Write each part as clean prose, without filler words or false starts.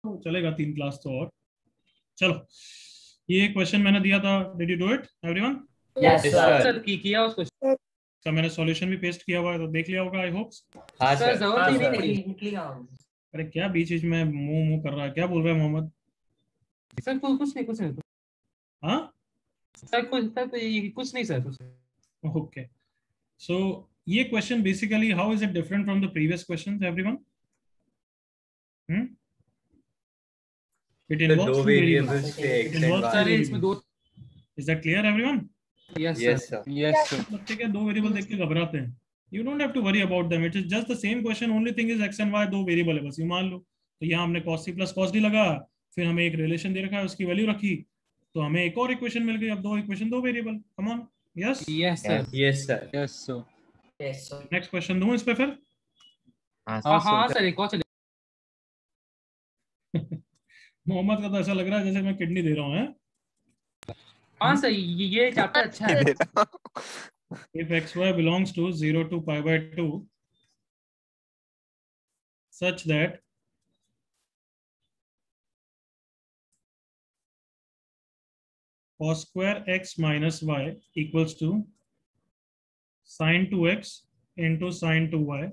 चलेगा 3 क्लास तो और। चलो ये क्वेश्चन मैंने दिया था, did you do it everyone? Yes sir. Sir किया उसको का मैंने सॉल्यूशन भी पेस्ट किया हुआ है तो देख लिया होगा आई होप। हाँ सर सर। जरूरत ही नहीं पड़ी। अरे क्या बीच बीच में मुंह मुंह कर रहा है, क्या बोल रहा है मोहम्मद? सर कुछ नहीं हाँ सर कुछ नहीं सर कुछ नहीं। ओके सो ये question basically how is it different from the previous questions everyone? It involves दो two variables. वेरिएबल्स पे It X and involves two sir Y. इसमें दो variables. Is that clear everyone? Yes yes sir sir. Yes sir. बच्चे क्या दो variable देख के घबराते हैं? You don't have to worry about them. It is just the same question. Only thing is x and y दो variable है बस, ये मान लो। तो यहाँ हमने cos c plus cos d लगा, फिर हमें एक रिलेशन दे रखा है, उसकी वैल्यू रखी, तो हमें एक और इक्वेशन मिल गई। अब दो इक्वेशन दो variable. Come on. Yes yes sir yes sir. Yes sir. Next question दूं इस पे फिर? हाँ सर एक और चले। मोहम्मद का तो ऐसा लग रहा है जैसे मैं किडनी दे रहा हूँ। हाँ सर ये चैप्टर अच्छा है। If xy belongs to 0 to pi by 2 such that cos square x minus y equals to sin 2x into sin 2y,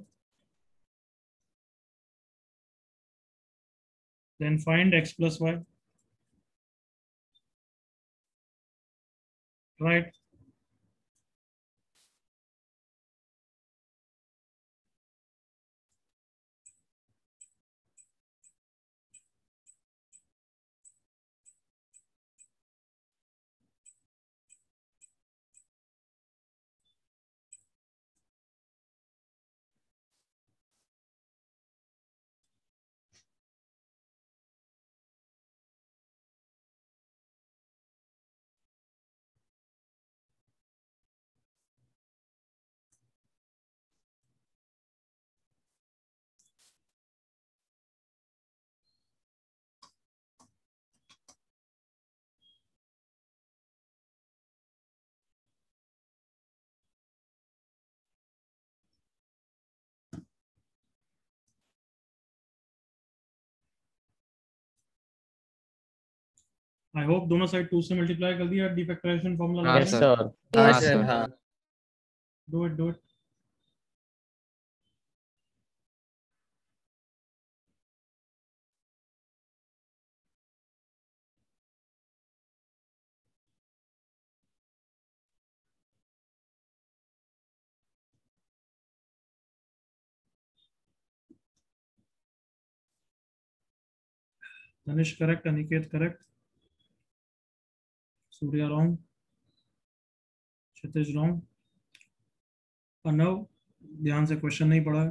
then find x plus y. Right? I hope दोनों side 2 से multiply कर दिया D factorisation formula हाँ लगा के। Sir. हाँ हाँ sir. Sir. हाँ Do it. Tanish correct, Aniket correct, Surya wrong, Kshitij wrong, Arnav ध्यान से क्वेश्चन नहीं पढ़ा है,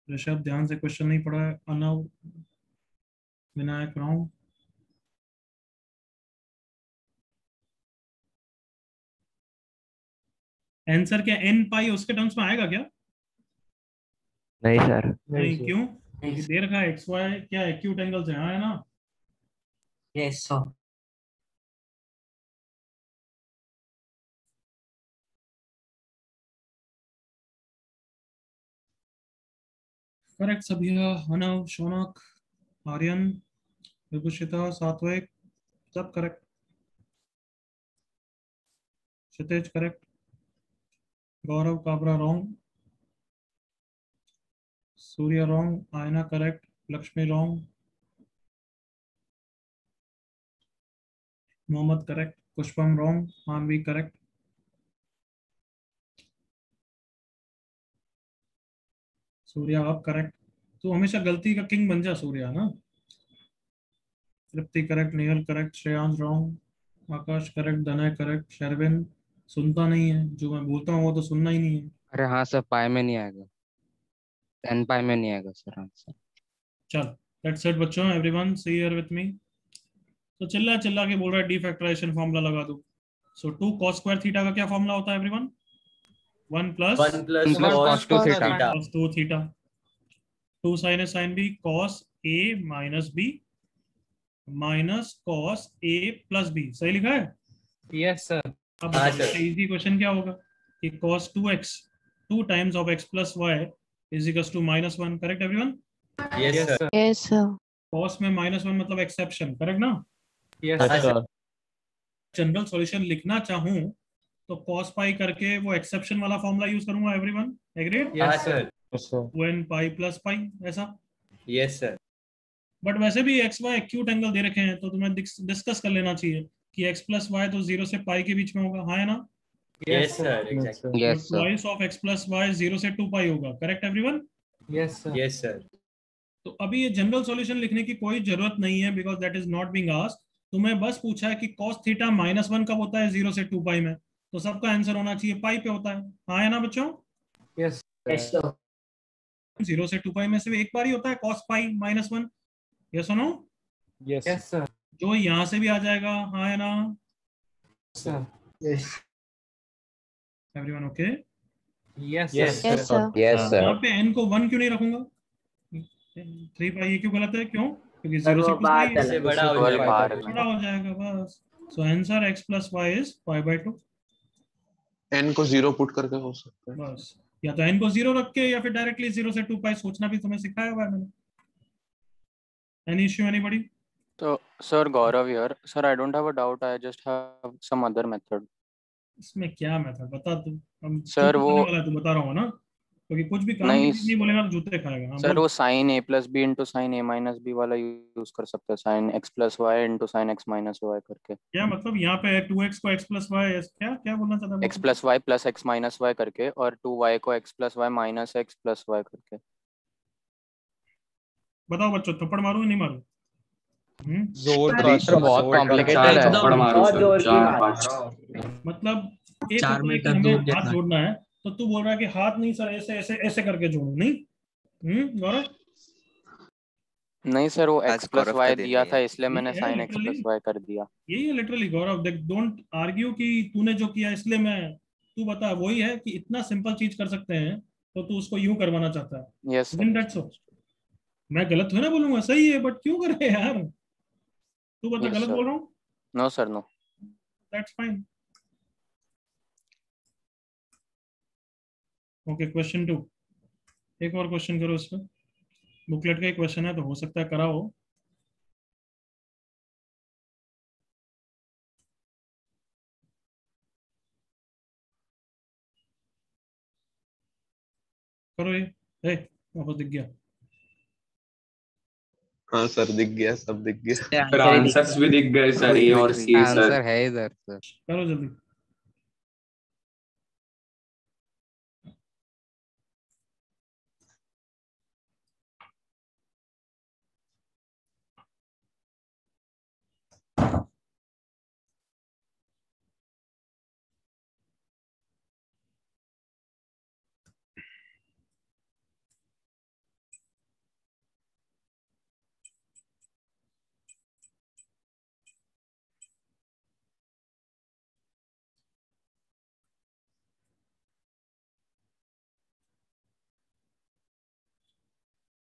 ऋषभ ध्यान से क्वेश्चन नहीं पढ़ा है, अर्नव, विनायक रॉन्ग, आंसर क्या n पाई उसके टर्म्स में आएगा क्या? नहीं सर। नहीं क्यों? क्योंकि दे रखा है एक्स वाई क्या एक्यूट एंगल से, हाँ है ना? Yes sir. करेक्ट सभी, अनव, शौनक, आर्यन, विभूषिता, सात्विक, सब correct, Kshitij correct, Gaurav Kabra wrong, Surya wrong, Aayna correct, Lakshmi wrong, Mohammed correct, Pushpam wrong, Manvi correct, Surya आप करेक्ट। तो हमेशा गलती का किंग बन जा सूर्या ना। Tripti correct, Nehal correct, Shreyansh wrong, Akash correct, Danay correct, Sharvin सुनता नहीं है, जो मैं बोलता हूँ वो तो सुनना ही नहीं है। अरे हाँ सर, पाई में नहीं आएगा, 10 पाई में नहीं आएगा सर आंसर। चल दैट्स इट बच्चों, everyone see here with me. तो चिल्ला के बोल रहा है डी फैक्टराइजेशन फार्मूला लगा दो। सो 2 cos स्क्वायर थीटा का क्या फार्मूला होता है everyone? 1 plus cos 2 theta. cos 2 theta, 2 sin a sin b cos a minus b minus cos a plus b, सही लिखा है? Yes sir. अब हाँ सर। इजी क्वेश्चन क्या होगा कि cos 2x 2 times of x plus y is equals to -1, correct everyone? Yes, sir. Yes, sir. Cos में -1 मतलब एक्सेप्शन, करेक्ट ना? Yes, Yes, sir. sir. General solution लिखना चाहूं तो cos पाई करके वो एक्सेप्शन वाला फॉर्मूला यूज करूंगा। Everyone agreed? Yes, sir. when pi plus पाई ऐसा। Yes, sir. बट वैसे भी एक्स वाई एक्यूट एंगल दे रखे हैं तो तुम्हें डिस्कस कर लेना चाहिए कि x प्लस वाई तो 0 से पाई के बीच में होगा, हाँ है ना? Yes, sir. Exactly. Yes, sir. Twice of x plus Y 0 से 2 पाई होगा, correct everyone? Yes, sir. Yes, sir. तो अभी ये जनरल सॉल्यूशन लिखने की कोई जरूरत नहीं है because that is not being asked. तुम्हें बस पूछा है कि cos थीटा -1 कब होता है? 0 से 2 पाई में। तो सबका आंसर होना चाहिए पाई पे होता है, हाँ है ना बच्चों? Yes. Yes, sir. 0 से 2 पाई में से एक बार ही होता है cos पाई -1, यस और नो? Yes, sir. जो यहाँ से भी आ जाएगा, हाँ है ना? Sir. Yes. Everyone okay? Yes, Yes, sir. Yes, sir. Yes, यहाँ sir. पे n को 1 क्यों नहीं रखूंगा? 3 पाई ये क्यों गलत है, क्यों? क्योंकि सर 0 से वो 2 बात पाई है। इससे बड़ा हो Twelve जाएगा। बाहर बड़ा हो जाएगा बस। So answer x plus y is π/2 n को 0 पुट करके हो सकता है। बस। या तो n को 0 रख के या फिर डायरेक्टली 0 से 2 पाई सोचना भी तुम्हें सिखाया हुआ है मैंने। Any issue anybody? So, sir, Gaurav here. Sir, I don't have a doubt. I just have some other method. इसमें क्या मेथड बता तू? हम Sir, चूक वो- करने वाला है, तू बता रहा हूँ ना, क्योंकि कुछ भी काम नहीं, नहीं बोलेगा तो जूते खाएगा। हाँ सर बोल। वो sin a plus b into sin a minus b वाला यूज कर सकते हैं, sin x plus y into sin x minus y करके, क्या मतलब यहाँ पे 2x को x प्लस वाई, क्या क्या बोलना चाहता है? x plus y plus x minus y करके और 2y को x plus y minus x plus y करके। बताओ बच्चों, थप्पड़ मारूं या नहीं मारूं? जोर अरे सर बहुत कॉम्प्लिकेटेड है। बहुत जोर की बात। मतलब एक चार होता है मिनट कि तक हमें दूर हाथ देखना। जोड़ना है तो तू बोल रहा है कि हाथ नहीं सर, ऐसे ऐसे ऐसे करके जोड़ो, नहीं? गौरव नहीं सर, वो आज x plus गौरव y का दिन दिया नहीं था है। इसलिए मैंने ये है sin x plus literally। y कर दिया। यही है लिटरली गौरव, देख डोंट आर्ग्यू कि तूने जो किया इसलिए मैं, तू बता वही है कि इतना सिंपल चीज कर सकते हैं तो तू उसको यूं करवाना चाहता है। Yes Isn't that so? मैं गलत हुआ ना बोलूंगा, सही है बट क्यों करे यार? तू बता Yes, गलत sir. बोल रहा हूँ? No sir, no. That's fine. Okay question 2, एक और क्वेश्चन करो इस पे। बुकलेट का ही क्वेश्चन है तो हो सकता है कराओ। करो ये। वापस दिख गया। हाँ सर दिख गया, सब दिख गया। फिर आंसर्स भी दिख गए सर, ए और सी सर। आंसर है इधर सर। करो जल्दी।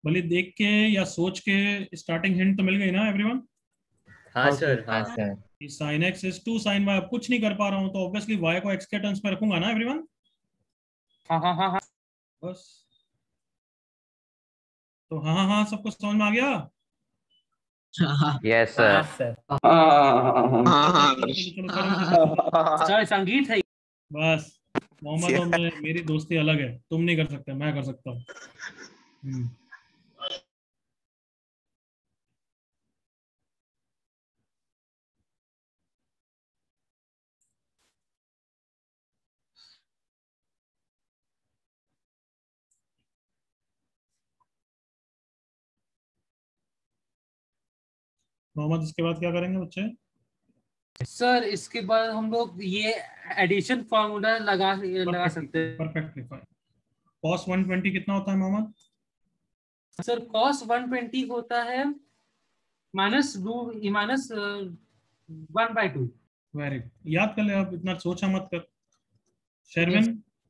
भले देख के या सोच के स्टार्टिंग हिंट तो मिल गई ना एवरीवन? हाँ सर, हाँ सर। sin x is 2 sin y। अब कुछ नहीं कर पा रहा हूं तो ऑब्वियसली y को x के टर्म्स में रखूंगा ना एवरीवन? हाँ हाँ हाँ हाँ। बस। तो हाँ हाँ हाँ सबको समझ में आ गया? Yes sir. हाँ हाँ चलो, करो। सर संगीत है। बस मोहम्मद और मेरी दोस्ती अलग है, तुम नहीं कर सकते, मैं कर सकता हूँ। मोहम्मद इसके बाद क्या करेंगे बच्चे? सर इसके बाद हम लोग ये एडिशन फॉर्मूला लगा सकते हैं। Perfectly fine. cos 120 कितना होता है मोहम्मद? सर cos 120 होता है -1/2। वेरी गुड, याद कर ले, अब इतना सोचा मत कर। शेरविन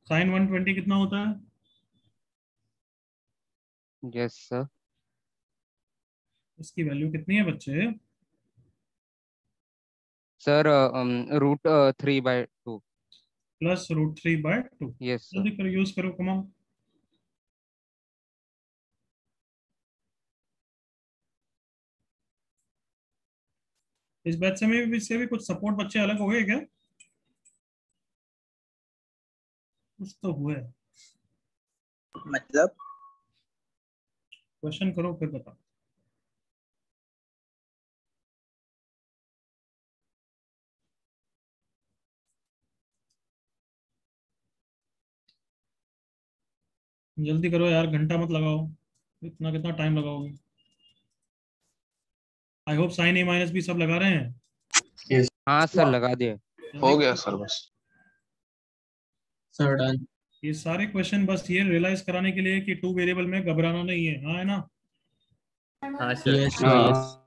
sin 120 कितना होता है? Yes sir. इसकी वैल्यू कितनी है बच्चे? Sir root 3/2। Plus √3/2। Yes sir. जल्दी करो, यूज करो, कम ऑन। इस बैच से भी कुछ सपोर्ट बच्चे अलग हो गए क्या? कुछ तो हुआ है। मतलब क्वेश्चन करो फिर बताओ। जल्दी करो यार, घंटा मत लगाओ, इतना कितना टाइम लगाओगे? I hope sine A minus B सब लगा रहे हैं। हाँ सर लगा दिए। हो गया सर बस। Sir done. ये सारे क्वेश्चन बस ये रियलाइज कराने के लिए कि टू वेरिएबल में घबराना नहीं है। हाँ है ना? हाँ सर। Yes sir yes.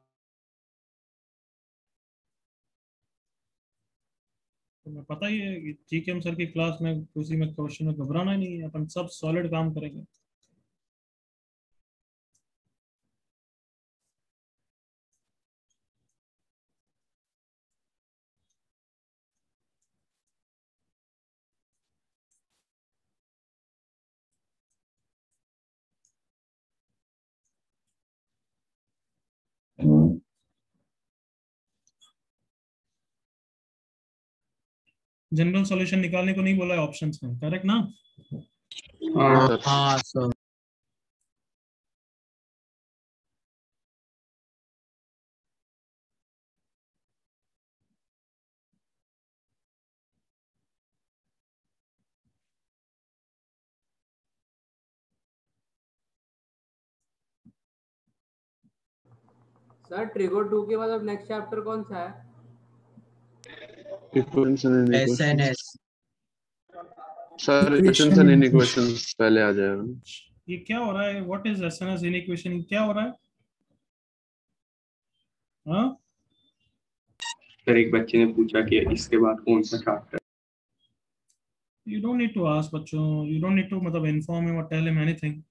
तो मैं पता ही है जीकेएम सर की क्लास में किसी में क्वेश्चन में घबराना ही नहीं है, अपन सब सॉलिड काम करेंगे। जनरल सॉल्यूशन निकालने को नहीं बोला है ऑप्शंस में, करेक्ट ना? हाँ सर। सर ट्रिगो 2 के बाद अब नेक्स्ट चैप्टर कौन सा है? Equations and equations. SNS. Sir equations and equations पहले आ जाएगा। ये क्या हो रहा है? What is SNS inequation? क्या हो रहा है? हाँ सर एक बच्चे ने पूछा कि इसके बाद कौन सा chapter. You don't need to ask बच्चों, यू डोंट नीड टू मतलब inform him or tell him anything.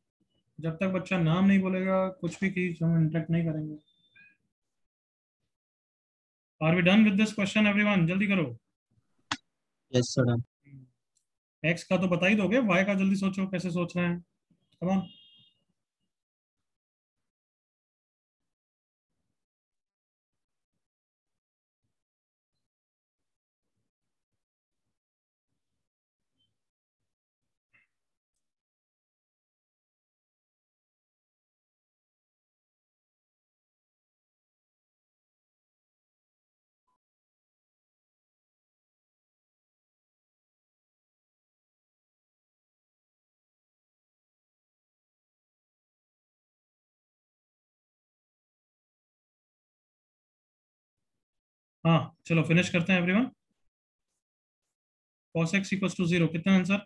जब तक बच्चा नाम नहीं बोलेगा कुछ भी की हम इंटरेक्ट नहीं करेंगे। Are we done with this question everyone? जल्दी करो। Yes sir done. एक्स का तो बता ही दोगे, वाई का जल्दी सोचो कैसे सोच रहे हैं। कम ऑन। हाँ चलो फिनिश करते हैं everyone. cos x equals to 0 कितना answer?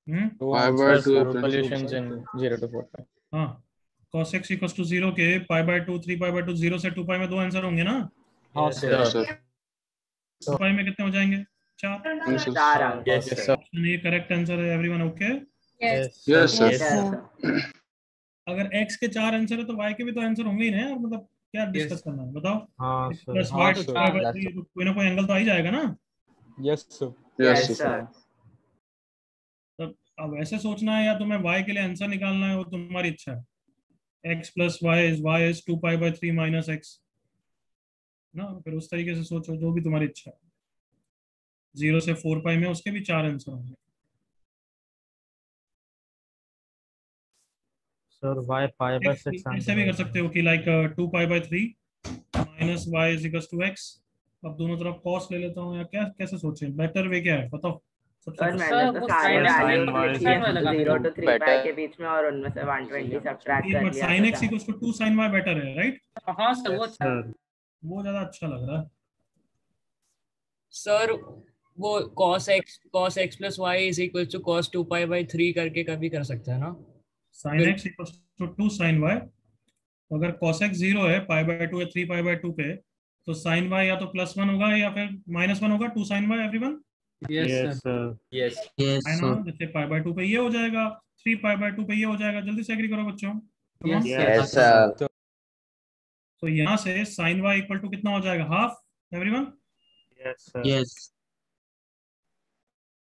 Pi by 2 solutions in 0 to 4 pi। हाँ cos x equals to 0 के पाई बाय 2, 3 पाई बाय 2, 0 से 2 पाई में दो आंसर होंगे ना? हाँ सर। सर 2 पाई में कितने हो जाएंगे? 4। चार अंक। Yes sir. Option A correct answer है एवरीवन। Okay yes sir. अगर x के 4 आंसर है तो y के भी तो आंसर होंगे ही ना यार, मतलब क्या डिस्कस करना है बताओ। हाँ plus sir. y pi by 3 कोई ना कोई एंगल तो आ ही जाएगा ना। Yes sir. Yes sir. तब अब ऐसे सोचना है या तुम्हें y के लिए आंसर निकालना है, वो तुम्हारी इच्छा है। x plus y is 2 pi by 3 minus x ना, फिर उस तरीके से सोचो जो भी तुम्हारी इच्छा है। 0 से 4 पाई में उसके भी 4 आंसर होंगे। सर y पाई बाय 6 ऐसे भी कर सकते हो कि like 2 pi by 3 minus y is equal to x। अब दोनों तरफ cos ले लेता हूँ या क्या, कैसे सोचें? बेटर वे क्या है बताओ सबसे सर पहले? मैंने तो सारे वैल्यूज लिखी है 0 to 3 Better. पाई के बीच में और उनमें से 120 सब्ट्रैक्ट कर लिया। sin x equal to 2 sin y better है, राइट? हाँ सर वो ज्यादा अच्छा लग रहा है। सर वो cos x plus y is equal to cos 2 pi by 3 करके कभी कर सकते हैं ना? sin x equal to 2 sin y। तो अगर cos x 0 है पाई बाय 2 या 3 पाई बाय 2 पे, तो sin y या तो +1 होगा या फिर -1 होगा। 2 sin y everyone. Yes sir. Yes yes है ना? सर। जैसे पाई बाय 2 पे ये हो जाएगा, 3 पाई बाय 2 पे ये हो जाएगा। जल्दी से एग्री करो बच्चों। Come on। Yes sir. तो यहाँ से sin y इक्वल टू कितना हो जाएगा? Half everyone. Yes sir. Yes.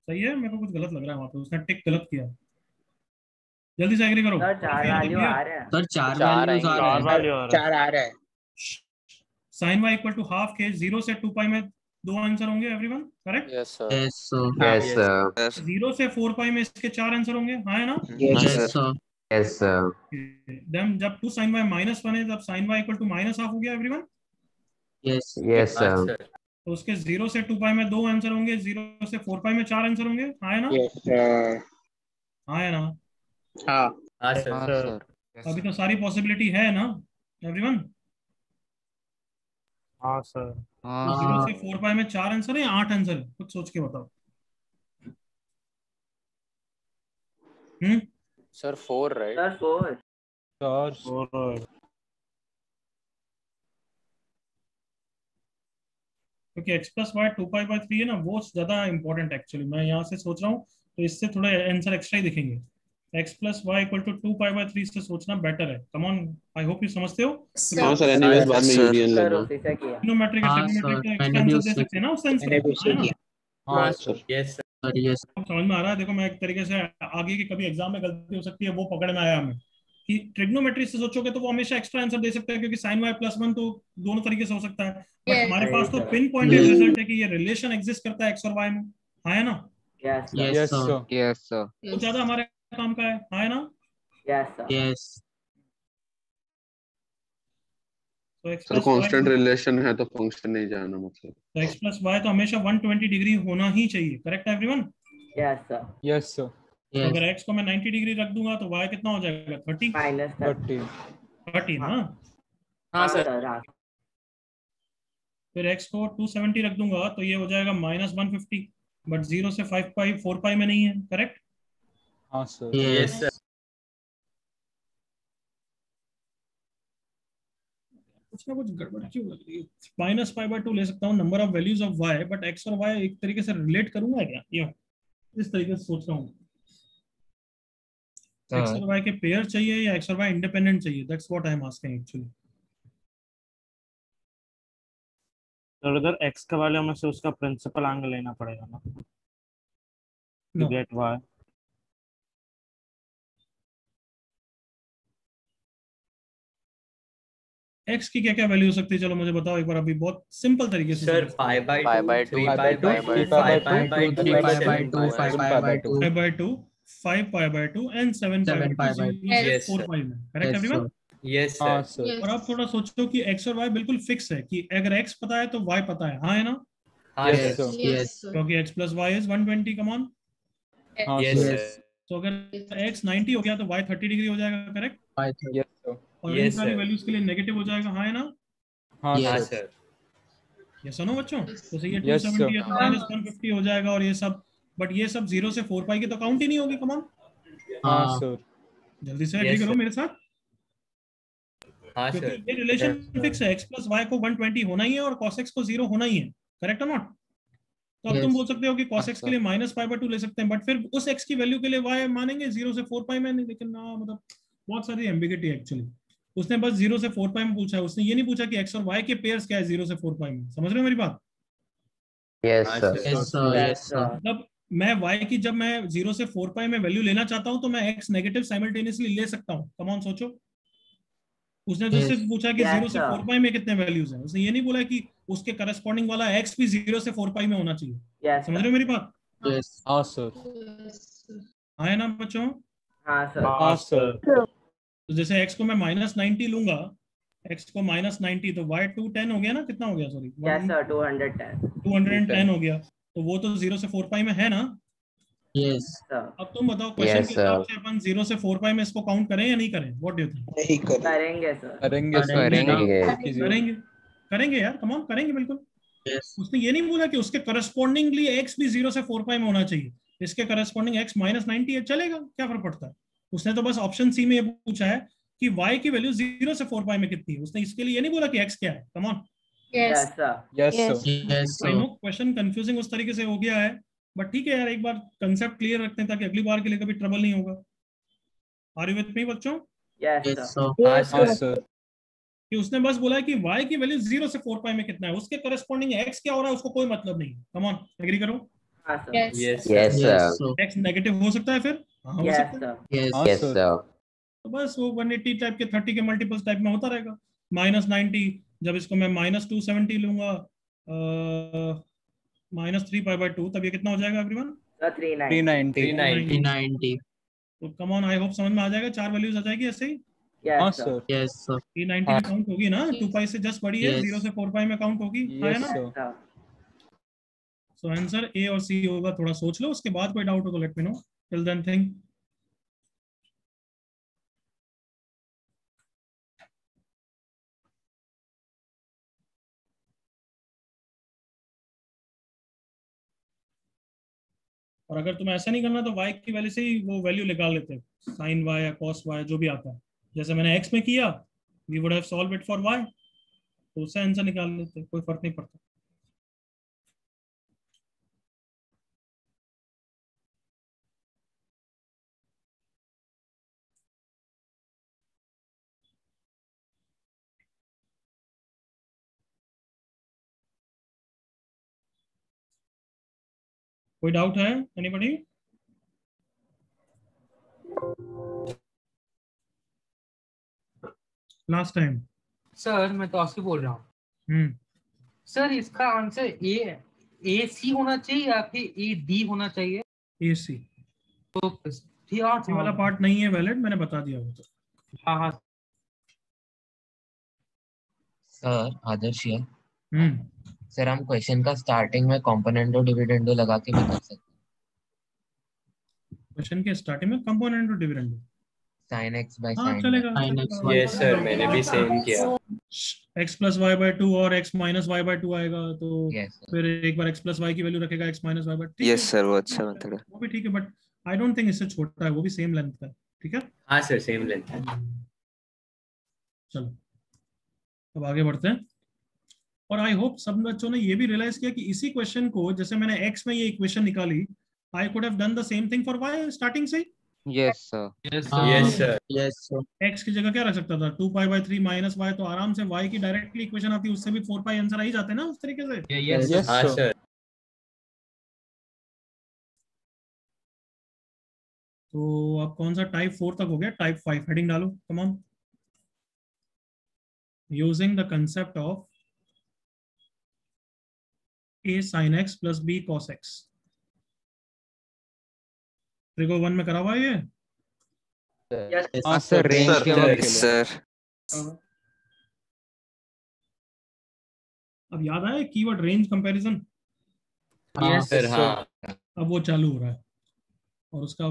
सही है? मेरे को कुछ गलत लग रहा है वहाँ पे, उसने टिक गलत किया। जल्दी से एग्री करो। सर 4 वैल्यू आ रहे हैं। सर 4 चार वैल्यूज आ आएंगे। रहे हैं। 4 आ रहे हैं। sin y equal to half के 0 से 2 पाई में दो आंसर होंगे everyone, correct? Yes, sir. Yes, sir. Yes, sir. 0 से 4 पाई में इसके 4 आंसर होंगे, हाँ है ना? Yes, sir. Yes, sir. Then जब 2 sin y -1 है तब sin y equal to minus half हो गया एवरीवन। Yes. Yes, sir. तो उसके 0 से 2 पाई में दो आंसर होंगे, 0 से 4 पाई में 4 आंसर होंगे, हाँ है ना? Yes, sir. हाँ है ना? हाँ. हाँ, sir. अभी तो सारी पॉसिबिलिटी है ना एवरीवन? हाँ सर। 0 से 4 पाई में 4 आंसर है या 8 आंसर है? कुछ सोच के बताओ। Sir, 4, right? Sir, 4. क्योंकि x plus Y 2 pi by 3 है ना, वो ज्यादा इंपॉर्टेंट एक्चुअली। मैं यहाँ से सोच रहा हूँ तो इससे थोड़ा आंसर एक्स्ट्रा ही दिखेंगे। x plus Y equal to 2 pi by 3 से सोचना बेटर है। Come on, I hope you समझते हो। हाँ सर, एनीवेज बाद में यूनियन Sir, लेना। उसी से किया. ट्रिग्नोमेट्रिक हाँ, ट्रिग्नोमेट्रिक sir, का मैंने भी आंसर दे उससे सकते हैं ना उस सेंस में, मैंने भी उससे है ना? किया. हाँ सर, यस Sir, yes. समझ में आ रहा है। देखो मैं एक तरीके से आगे की कभी एग्जाम में गलती हो सकती है वो पकड़ में आया हमें कि ट्रिग्नोमेट्री से सोचोगे तो वो हमेशा एक्स्ट्रा आंसर दे सकता है, क्योंकि sin y प्लस 1 तो दोनों तरीके से हो सकता है। बट हमारे पास तो पिन पॉइंटेड रिजल्ट है कि ये रिलेशन एग्जिस्ट करता है x और y में, हाँ है ना? Yes, sir. Yes sir, Yes, sir. तो ज्यादा हमारे काम का है, हाँ है ना? Yes, sir. Yes. तो x sir plus constant Y relation है तो फंक्शन नहीं जाना मतलब। तो x प्लस वाई तो हमेशा 120 डिग्री होना ही चाहिए, करेक्ट है everyone? Yes, sir. Yes sir, तो Yes. अगर x को मैं 90 डिग्री रख दूंगा तो y कितना हो जाएगा? 30 Minus 30. 30 ना? हाँ सर, हाँ. फिर x को 270 रख दूंगा तो ये हो जाएगा -150, बट 0 से 5 पाई 4 पाई में नहीं है, करेक्ट? हाँ सर, Yes. यस सर, कुछ ना कुछ गड़बड़ क्यों लग रही है? -π/2 ले सकता हूँ number of values of y, but x और y एक तरीके से रिलेट करूंगा क्या? ये इस तरीके से सोच रहा हूँ। x और y के पेयर चाहिए या x और y इंडिपेंडेंट चाहिए? That's what I am asking actually. तो उधर x का वैल्यू में से उसका प्रिंसिपल एंगल लेना पड़ेगा ना, No. To get y। x की क्या क्या वैल्यू हो सकती है? चलो मुझे बताओ एक बार, अभी बहुत सिंपल तरीके से। Sir pi by Pi by 2, 3 pi pi by by 2, 2 pi pi by 2 3 pi by 2, 5 pi by 2. 5/2, 5π/2 and 7 pi by 7π/2 Yes, 4 sir. पाई में, correct Yes, everyone? sir. Yes हाँ सर, सर, और अब थोड़ा सोचो कि x और y बिल्कुल फिक्स है कि अगर x पता है तो y पता है, हाँ है ना? हाँ यस सर, सर, Yes. क्योंकि x plus y is 120, come on. हाँ यस सर, सर, तो अगर x 90 हो गया तो y 30 डिग्री हो जाएगा, करेक्ट? 5. यस सर, और इन Yes, सारी sir. वैल्यूज के लिए नेगेटिव हो जाएगा, हाँ है ना? हाँ Yes. हाँ सर, सर, ये सुनो बच्चों, जैसे ये Yes, 270 है sir. तो -150 हो जाएगा और ये सब, बट ये सब 0 से 4 पाई की तो काउंट ही नहीं होगी, कम ऑन। हाँ हाँ. सर, जल्दी से एग्री Yes, करो sir. मेरे साथ, हाँ क्योंकि सर, ये रिलेशन फिक्स है, x प्लस वाई को 120 होना ही है और cos x को 0 होना ही है, करेक्ट है नॉट? तो अब Yes. तुम बोल सकते हो कि cos x sir. के लिए -π/2 ले सकते हैं, बट फिर उस x की वैल्यू के लिए y मानेंगे 0 से 4 पाई में नहीं, लेकिन ना मतलब बहुत सारी एम्बिगिटी है एक्चुअली। उसने बस 0 से 4 पाई में पूछा है, उसने ये नहीं पूछा कि x और y के पेयर्स क्या है 0 से 4 पाई में। समझ रहे हो मेरी बात? Yes, हाँ sir. Sir, Yes, sir. Yes, sir. मतलब मैं y की जब मैं 0 से 4 पाई में वैल्यू लेना चाहता हूं तो मैं x नेगेटिव साइमल्टेनियसली ले सकता हूं। कम ऑन सोचो, उसने तो Yes. सिर्फ पूछा कि Yes, 0 से sir. 4 पाई में कितने वैल्यूज हैं, उसने ये नहीं बोला कि उसके करस्पॉन्डिंग वाला x भी 0 से 4 पाई में होना चाहिए। Yes, समझ sir. रहे हो मेरी बात? Yes. हाँ सर, हाँ है ना बच्चों? हाँ सर. हाँ सर, तो जैसे x को मैं -90 लूंगा, x को -90 तो y 210 हो गया ना? कितना हो गया? Sorry, Yes, sir. 210. 210 हो गया, तो वो तो 0 से 4 पाई में है ना? Yes. अब तुम बताओ क्वेश्चन Yes, के हिसाब sir. से अपन 0 से 4 पाई में इसको काउंट करें या नहीं करें? What do you think? नहीं करेंगे सर. करेंगे सर, करेंगे। करेंगे, करेंगे यार, कम ऑन करेंगे बिल्कुल। Yes. उसने ये नहीं बोला कि उसके करस्पॉन्डिंगली x भी 0 से 4 पाई में होना चाहिए, इसके करस्पॉन्डिंग x -90 है, चलेगा, क्या फर्क पड़ता है? उसने तो बस ऑप्शन सी में ये पूछा है कि y की वैल्यू 0 से 4 पाई में कितनी है, उसने इसके लिए ये नहीं बोला कि x क्या है। Come on, Yes, sir. Yes sir, Yes, I sir. No question confusing उस तरीके से हो गया है, बट ठीक है यार, एक बार कंसेप्ट क्लियर रखते हैं ताकि अगली बार के लिए कभी ट्रबल नहीं होगा। आर यू विद मी बच्चों? Yes, Yes, sir. sir. हाँ हाँ सर, सर, कि उसने बस बोला है कि y की वैल्यू 0 से 4 पाई में कितना है, उसके करस्पॉन्डिंग x क्या हो रहा है उसको कोई मतलब नहीं। कम ऑन, एग्री करो। हाँ sir. Yes Yes, Yes, sir. sir. x negative हो सकता है फिर? हाँ हो Yes, सकता है। sir. हाँ Yes, सर, sir. तो बस वो 180 टाइप के 30 के मल्टीपल्स टाइप में होता रहेगा। -90 जब इसको मैं -270 लूंगा -3π/2, तब ये कितना हो जाएगा एवरीवन? 390. तो कम ऑन, आई होप समझ में आ जाएगा। 4 वैल्यूज आ जाएगी ऐसे ही। Yes, sir. Yes, sir. 390 में काउंट होगी ना, 2π से जस्ट बड़ी है, 0 से 4π में काउंट होगी, है ना? Sir. सो आंसर ए और सी होगा। थोड़ा सोच लो, उसके बाद कोई डाउट हो तो let me know. Till then think. और अगर तुम्हें ऐसा नहीं करना तो y की वैल्यू से ही वो वैल्यू निकाल लेते, sin y या cos y जो भी आता है। जैसे मैंने x में किया, we would have solve it for y, तो उससे आंसर निकाल लेते, कोई फर्क नहीं पड़ता। कोई डाउट है एनीबॉडी? Last time. सर मैं तो आपसे बोल रहा हूँ। सर इसका आंसर ए सी होना चाहिए या फिर ए डी होना चाहिए? ए सी। तो सी वाला पार्ट नहीं है वैलिड, मैंने बता दिया वो तो। हाँ हाँ सर आदर्श है। सर हम क्वेश्चन का स्टार्टिंग में कंपोनेंटो डिविडेंडो लगा के भी कर सकते हैं। क्वेश्चन के स्टार्टिंग में कंपोनेंट और डिविडेंड sin x by हाँ sin चलेगा। यस सर, मैंने भी सेम किया। x + y/2 और x - y/2 आएगा, तो yes sir. फिर एक बार x + y की वैल्यू रखेगा, x - y/2। यस सर, वो अच्छा मेथड है। वो भी ठीक है, बट आई डोंट थिंक इससे छोटा है, वो भी सेम लेंथ का है। ठीक है, हाँ सर, सेम लेंथ है। चलो अब आगे बढ़ते हैं। और आई होप सब बच्चों ने ये भी रियलाइज किया कि इसी क्वेश्चन को, जैसे मैंने x में ये इक्वेशन निकाली, I could have done the same thing for y starting से। Yes sir. Yes sir. yes sir. x की जगह क्या रख सकता था, 2π/3 - y, तो आराम से y की डायरेक्टली इक्वेशन आती, उससे भी 4π आंसर आ ही जाते ना उस तरीके से। यस हाँ सर। तो अब कौन सा टाइप 4 तक हो गया, टाइप 5 हेडिंग डालो, come on. Using the concept of a sin x plus b cos x। Trigo 1 में करा हुआ है ये? Yes, सर रेंज सर के हवाले सर अब याद आया keyword range comparison? Yes sir. हाँ अब वो चालू हो रहा है, और उसका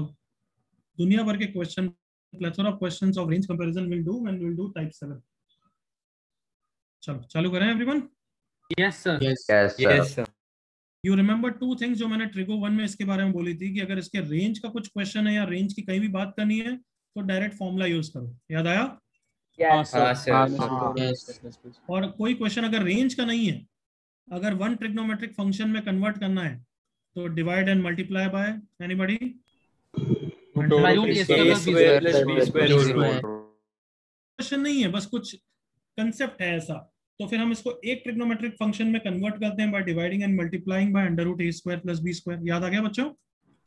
दुनिया भर के question, plethora of questions of range comparison will do when will do type 7। चलो चालू करें everyone. Yes sir. yes yes sir. You remember 2 things जो मैंने ट्रिगो 1 में इसके बारे में बोली थी, कि अगर इसके रेंज का कुछ क्वेश्चन है या रेंज की कहीं भी बात करनी है तो डायरेक्ट फॉर्मूला यूज करो। याद आया? yes, हाँ सर। yes और कोई क्वेश्चन अगर रेंज का नहीं है, अगर वन ट्रिग्नोमेट्रिक फंक्शन में कन्वर्ट करना है, तो divide and multiply by anybody. Question नहीं है, बस कुछ कंसेप्ट है ऐसा, तो फिर हम इसको एक ट्रिग्नोमेट्रिक फंक्शन में कन्वर्ट करते हैं by dividing and multiplying by √a² + b²। याद आ गया बच्चों?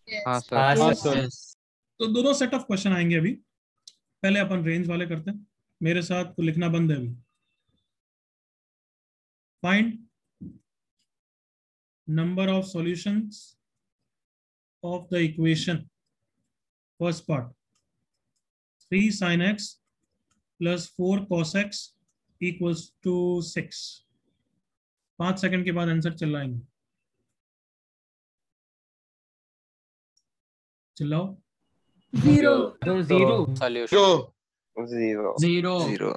हाँ सर। हाँ सर। तो दोनों सेट ऑफ क्वेश्चन आएंगे अभी। पहले अपन रेंज वाले करते हैं, मेरे साथ को लिखना बंद है अभी। Find number of solutions of the equation, first part 3 sin x + 4 cos x = 6। 5 second के बाद आंसर चिल्लाएंगे, चिल्लाओ। 0 जीरो।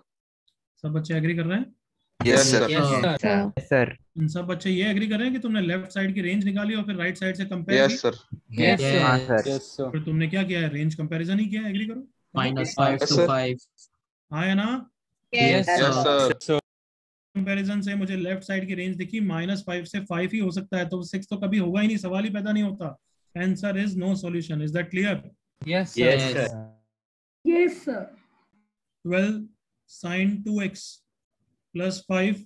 सब बच्चे एग्री कर रहे हैं? Yes sir. सर इन सब बच्चे ये एग्री कर रहे हैं कि तुमने लेफ्ट साइड की रेंज निकाली और फिर राइट साइड से कंपेयर यस सर। हाँ सर। फिर तुमने क्या किया है, रेंज कंपैरिजन ही किया है। एग्री करो। -5 to 5 हाँ है ना? Yes sir. कंपैरिजन से मुझे लेफ्ट साइड की रेंज दिखी, -5 से 5 ही हो सकता है, तो 6 तो कभी होगा ही नहीं, सवाल ही पैदा नहीं होता। Answer is no solution. Is that clear? Yes sir. 12 sin 2x + 5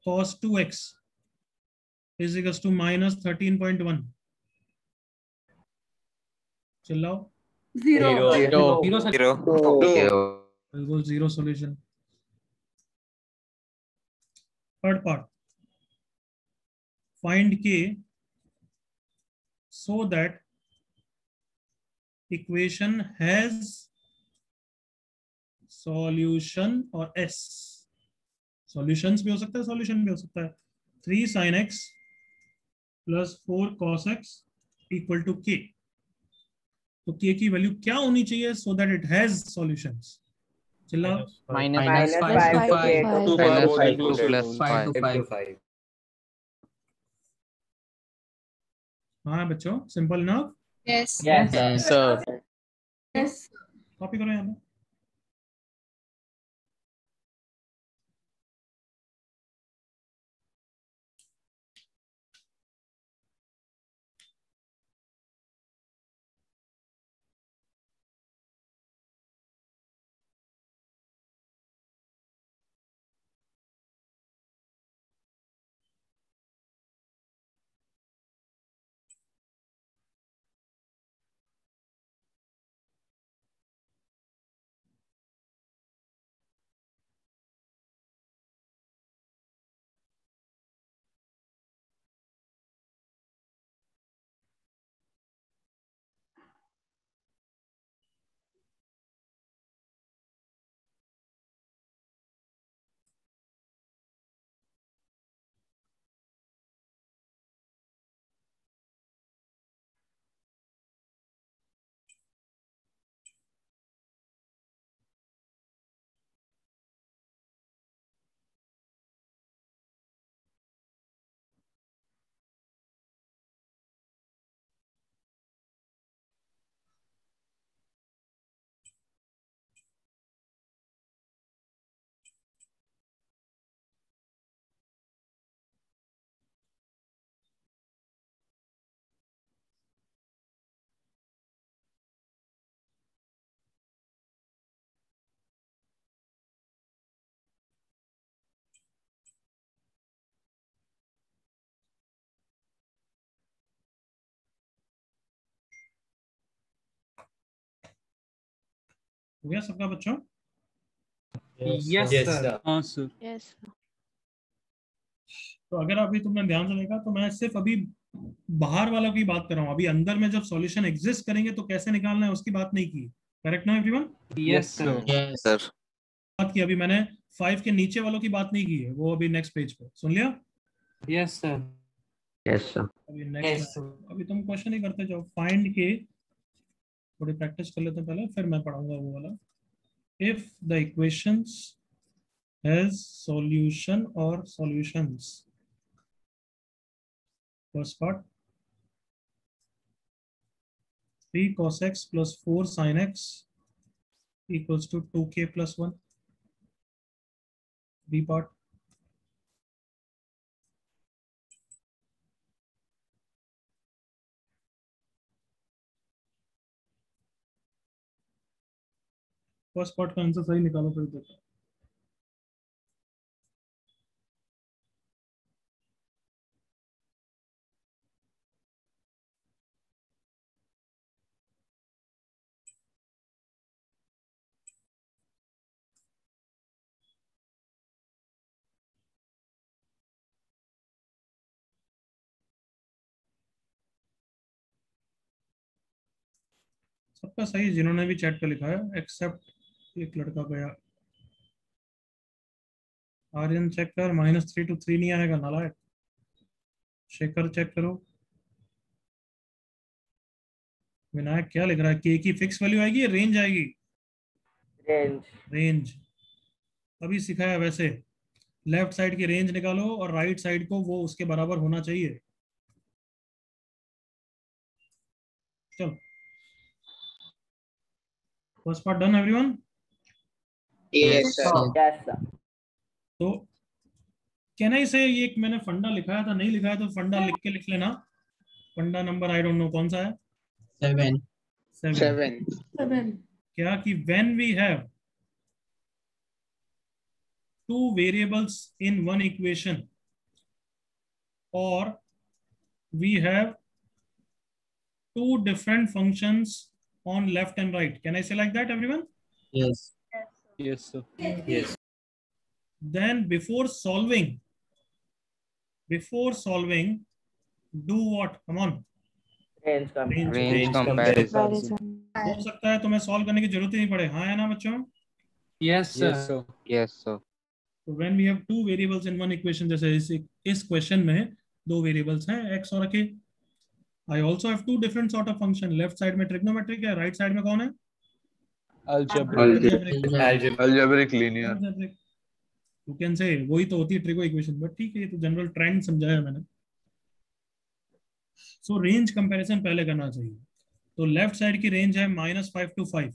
cos 2x = -13.1। चिल्लाओ। 0 सर। बिल्कुल 0 solution. Third part, find K so that equation has solution और S. Solutions भी हो सकता है, solution भी हो सकता है. 3 sin x plus 4 cos x equal to K. तो K की वैल्यू क्या होनी चाहिए so that it has solutions? चिल्ला. minus 5 to 5. 2 Minus both 5 inclusive. plus 5 to 5. हाँ बच्चों, simple enough. Yes. sir. Yes. Copy करो यहाँ पे. हो गया सबका बच्चों? Yes, sir. हाँ सर. Yes. तो अगर अभी तुमने ध्यान से देखा तो मैं सिर्फ अभी बाहर वालों की बात कर रहा हूँ. अभी अंदर में जब सॉल्यूशन एग्जिस्ट करेंगे तो कैसे निकालना है उसकी बात नहीं की. करेक्ट ना everyone? Yes, sir. Yes. Sir. बात की. अभी मैंने 5 के नीचे वालों की बात नहीं की है. वो अभी नेक्स्ट पेज पे. सुन लिया? Yes, sir. Yes, sir. अभी Yes, नेक्स्ट. sir. अभी तुम क्वेश्चन ही करते जाओ. फाइंड के थोड़ी प्रैक्टिस कर लेते हैं पहले, फिर मैं पढ़ाऊंगा वो वाला. If the equations has solution और solutions. First part, 3 cos x plus 4 sin x equals to 2k plus 1. B part, first part का आंसर सही निकालो फिर देखो. सबका सही जिन्होंने भी चैट पे लिखा है, एक्सेप्ट एक लड़का गया. आर्यन चेक कर, -3 to 3 नहीं आएगा नालायक. शेखर चेक करो. विनायक क्या लिख रहा है? के की फिक्स वैल्यू आएगी या रेंज आएगी? रेंज. अभी सिखाया वैसे. लेफ्ट साइड की रेंज निकालो और राइट साइड को वो उसके बराबर होना चाहिए. चलो, first part done everyone? Yes, sir. तो कैन आई से ये एक मैंने फंडा लिखाया था, नहीं लिखाया तो फंडा लिख के लिख लेना. फंडा नंबर आई डोंट नो कौन सा है. 7. क्या कि when we have two variables in one equation or we have two different functions on left and right. Can I say like that everyone? Yes. Yes sir. Yes. Then before solving before solving do what, come on, Range Range comparison. हो सकता है तुम्हें solve करने की जरूरत ही नहीं पड़े, हाँ है ना बच्चों? Yes Yes, sir. sir. Yes, sir. तो when we have two variables in one equation, जैसे इस क्वेश्चन में दो वेरिएबल्स हैं x और k, I also have two different sort of function, left side में ट्रिग्नोमेट्रिक है, राइट साइड में कौन है? Algebra. Algebraic linear. You can say वही तो होती है ट्रिगो इक्वेशन, बट ठीक है, ये तो जनरल ट्रेंड समझाया मैंने। सो रेंज कंपैरिजन पहले करना चाहिए। तो लेफ्ट साइड की रेंज है -5 to 5।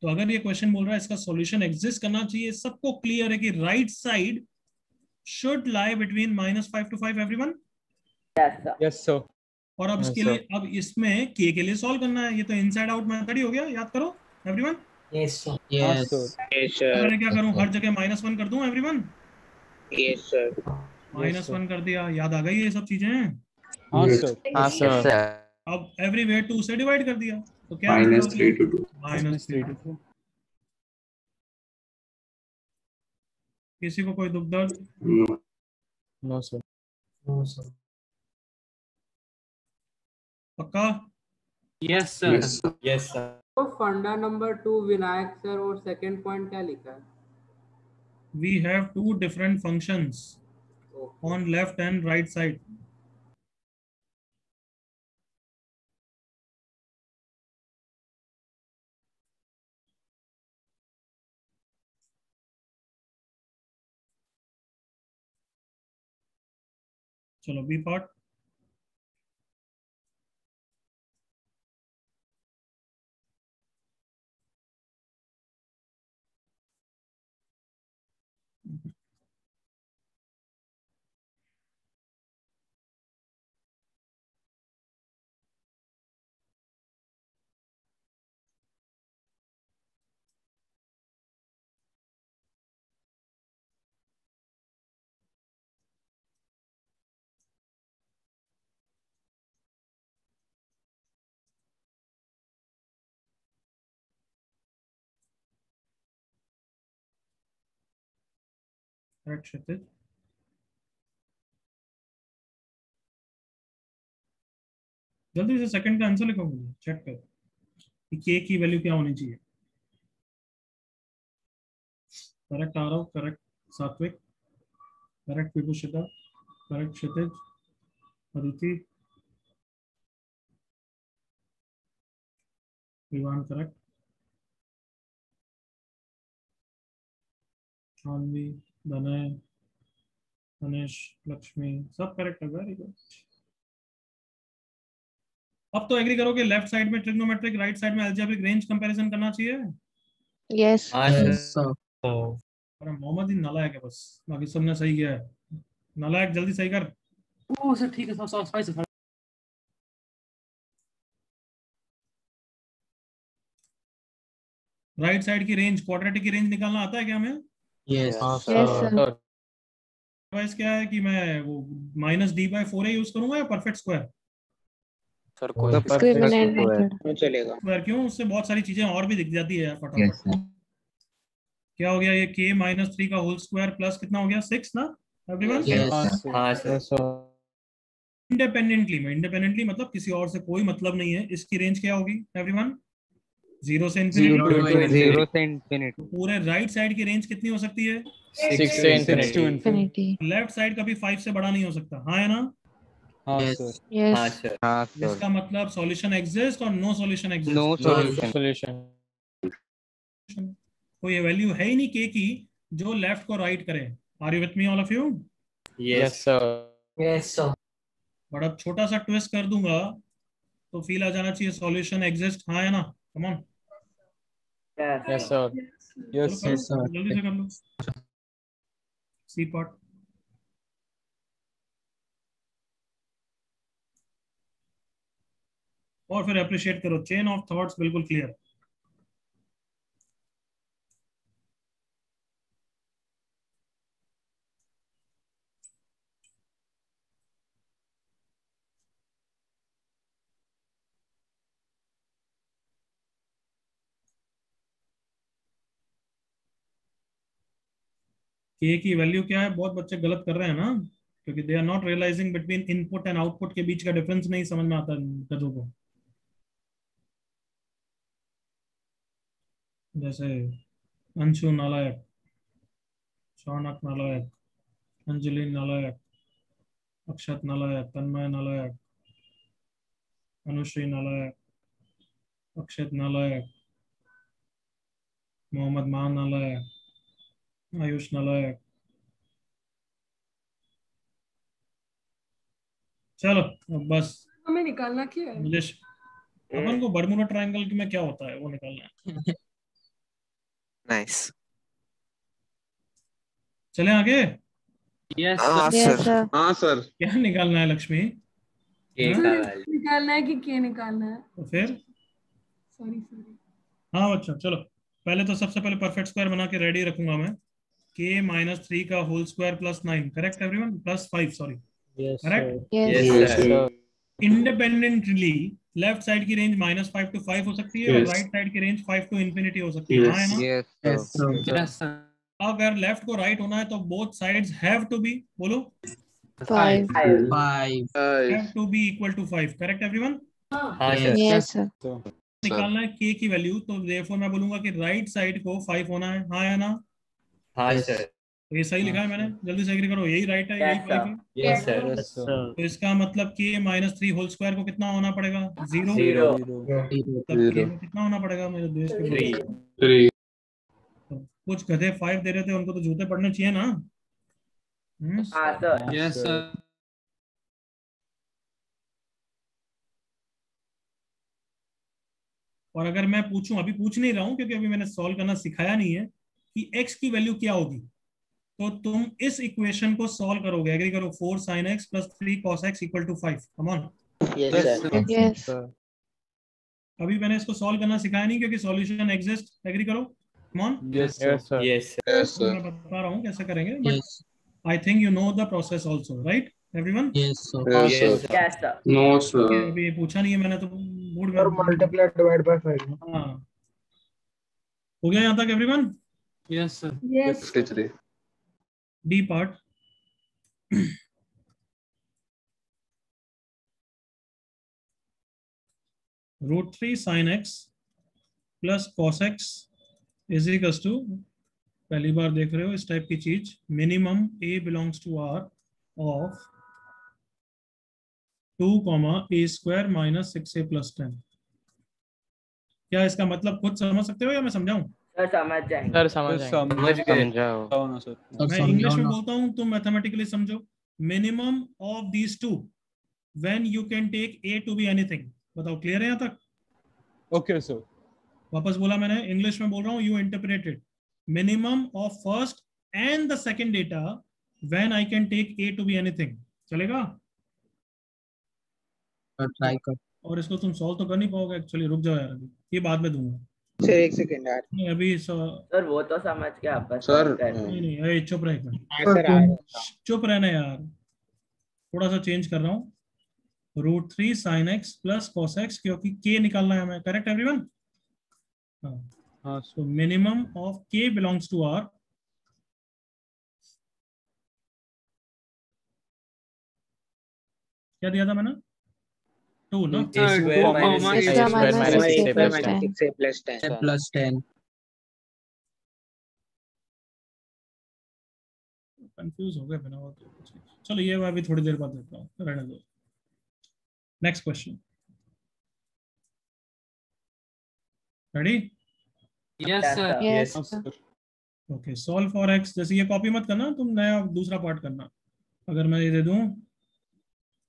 तो अगर ये क्वेश्चन बोल रहा है इसका सॉल्यूशन एग्जिस्ट करना चाहिए, सबको क्लियर है कि right side should lie between -5 to 5, everyone? Yes, sir. और अब इसके लिए, अब इसमें k के लिए सॉल्व करना है, ये तो इनसाइड आउट मेथड ही हो गया, याद करो everyone. Yes sir. Yes, sir. मैं क्या करूं, हर जगह -1 कर दूं एवरीवन? Yes, sir. -1 कर दिया, याद आ गई ये सब चीजें। हाँ, sir. हाँ, sir. अब एवरीवेयर 2 से डिवाइड कर दिया, तो क्या -3 to 2. -3 to 2। किसी को कोई दुख दर्द? No. No, sir. No sir. पक्का? Yes sir. Yes, sir. Yes, sir. तो फंडा नंबर 2 विनायक सर और सेकंड पॉइंट क्या लिखा है? We have two different functions on left and right side. चलो बी पार्ट। करेक्ट क्षितिज। जल्दी से सेकंड का आंसर लिखो, मुझे चेक कर कि के की वैल्यू क्या होनी चाहिए। करेक्ट आरव, करेक्ट सात्विक, करेक्ट विभूषिता, करेक्ट क्षितिज, अदिति, विवान करेक्ट, शान्वी, दनय, गणेश, लक्ष्मी, सब करेक्ट है, वेरी गुड। अब तो एग्री करो कि लेफ्ट साइड में ट्रिग्नोमेट्रिक, राइट साइड में अलजेब्रिक रेंज कंपैरिजन करना चाहिए। Yes. अरे मोहम्मद ही नालायक है बस, बाकी सबने सही किया है। नालायक जल्दी सही कर। ओ सर ठीक है sir, sorry sir. Right side की रेंज, क्वाड्रेटिक की रेंज निकालना आता है क्या हमें? Yes. Yes, Yes, sir. sir. Otherwise क्या है कि मैं वो -d/4 यूज करूंगा या परफेक्ट स्क्वायर? Sir, कोई Discriminant method. चलेगा। स्क्वायर क्यों? उससे बहुत सारी चीजें और भी दिख जाती है यार Yes, फटाफट। sir. क्या हो गया ये k -3 का होल स्क्वायर प्लस कितना हो गया 6 ना एवरीवन? Yes. हाँ, sir. हाँ, sir. Yes, sir. इंडिपेंडेंटली मतलब किसी और से कोई मतलब नहीं है, इसकी रेंज क्या होगी एवरीवन? 0 से Zero to इंफिनिटी। infinity. 0 से infinity. पूरे राइट साइड की रेंज कितनी हो सकती है? 6 Six to to infinity. infinity. Infinity. Left side कभी 5 से बड़ा नहीं हो सकता, हाँ है ना? हाँ, Yes. sir. Yes. हाँ सर। हाँ, sir. इसका मतलब सॉल्यूशन एग्जिस्ट और no solution exist. No solution. Solution. कोई वैल्यू है ही नहीं k की जो लेफ्ट को राइट करे। Are you with me all of you? Yes, sir. Yes sir. But अब छोटा सा ट्विस्ट कर दूंगा तो फील आ जाना चाहिए सॉल्यूशन एग्जिस्ट, हाँ है ना? कम ऑन, Yes, sir. Yes, करो, Yes, sir. जल्दी से कर लो। C part. और फिर अप्रिशिएट करो, चेन ऑफ थॉट्स बिल्कुल क्लियर। के की वैल्यू क्या है? बहुत बच्चे गलत कर रहे हैं ना। क्योंकि they are not realising between input and output के बीच का डिफरेंस नहीं समझ में आता गधों को। जैसे अंशु नालायक, शौनक नालायक, अंजलि नालायक, अक्षत नालायक, तन्मय नालायक, अनुश्री नालायक, अक्षत नालायक, मोहम्मद मान नालायक, आयुष नालायक। चलो अब बस हमें निकालना क्या है? इंग्लिश अपन को बर्मुडा ट्रायंगल में क्या होता है वो निकालना है। नाइस। चले आगे। Yes sir. हाँ सर। क्या निकालना है लक्ष्मी? निकालना है कि के निकालना है? तो फिर सॉरी सॉरी। हाँ बच्चा चलो, पहले तो सबसे पहले परफेक्ट स्क्वायर बना के रेडी रखूंगा मैं। k - 3 का whole square plus 9, correct everyone? Plus 5 sorry, correct. Independently left side की रेंज -5 to 5 हो सकती है और राइट साइड की रेंज 5 to infinity हो सकती है। हाँ है ना? Yes sir. अगर लेफ्ट को राइट होना है तो both sides have to be, बोलो 5 have to be equal to 5, correct everyone? Yes sir. निकालना है k की वैल्यू, तो देयरफॉर मैं बोलूंगा कि राइट साइड को 5 होना है। हाँ है ना? हाँ सर। तो ये सही लिखा है मैंने, जल्दी से एग्री करो, यही राइट है, यही 5 है। Yes sir. तो इसका मतलब k - 3 होल स्क्वायर को कितना होना पड़ेगा? 0। तब k में कितना होना पड़ेगा मेरे देश के? 3। तो कुछ गधे 5 दे रहे थे, उनको तो जूते पड़ने चाहिए ना। Yes sir. और अगर मैं पूछूं, अभी पूछ नहीं रहा हूं क्योंकि अभी मैंने सॉल्व करना सिखाया नहीं है, कि x की वैल्यू क्या होगी, तो तुम इस इक्वेशन को सॉल्व करोगे। एग्री करो? 4 sin x + 3 cos x = 5। Come on. Yes. अभी मैंने इसको सॉल्व करना सिखाया नहीं क्योंकि सॉल्यूशन एग्जिस्ट। एग्री करो? Come on. Yes sir. Yes sir. मैं बता रहा हूं कैसे करेंगे, but I think you know the process also, right everyone? Yes sir. No sir. अभी पूछा नहीं है मैंने तो मूड में। और मल्टीप्लाई डिवाइड बाय 5। हाँ हो गया यहाँ तक everyone? Yes sir. Yes 53। D part. √3 sin x plus cos x is equal to, पहली बार देख रहे हो इस टाइप की चीज, minimum a belongs to r of 2, a² - 6a + 10। क्या इसका मतलब खुद समझ सकते हो या मैं समझाऊं? सर समझ जाओ ना सर। मैं इंग्लिश में बोलता हूं, तुम मैथमेटिकली समझो। Minimum of these two when you can take a to be anything. बताओ, क्लियर है यहाँ तक? Okay sir. वापस बोला मैंने, इंग्लिश में बोल रहा हूँ, you interpreted. Minimum of first and the second data when I can take a to be anything. चलेगा? ट्राई कर। और इसको तुम सॉल्व तो कर नहीं पाओगे एक्चुअली, रुक जाओ यार, अभी ये बाद में दूंगा सर 1 सेकंड यार। नहीं अभी सर वो तो समझ के आप सर नहीं, अरे चुप रहे, सर चुप रहना यार, थोड़ा सा चेंज कर रहा हूँ। √3 sin x plus cos x, क्योंकि k निकालना है हमें, करेक्ट एवरीवन? हाँ, so minimum of k belongs to r क्या दिया था मैंने? 2 ना? +10। कंफ्यूज हो गए बिना वो तो। चलो ये मैं अभी थोड़ी देर बाद देता हूँ, रहने दो। Next question, ready? Yes sir. Yes. Okay, solve for x। जैसे ये कॉपी मत करना, तुम नया दूसरा पार्ट करना। अगर मैं ये दे दूं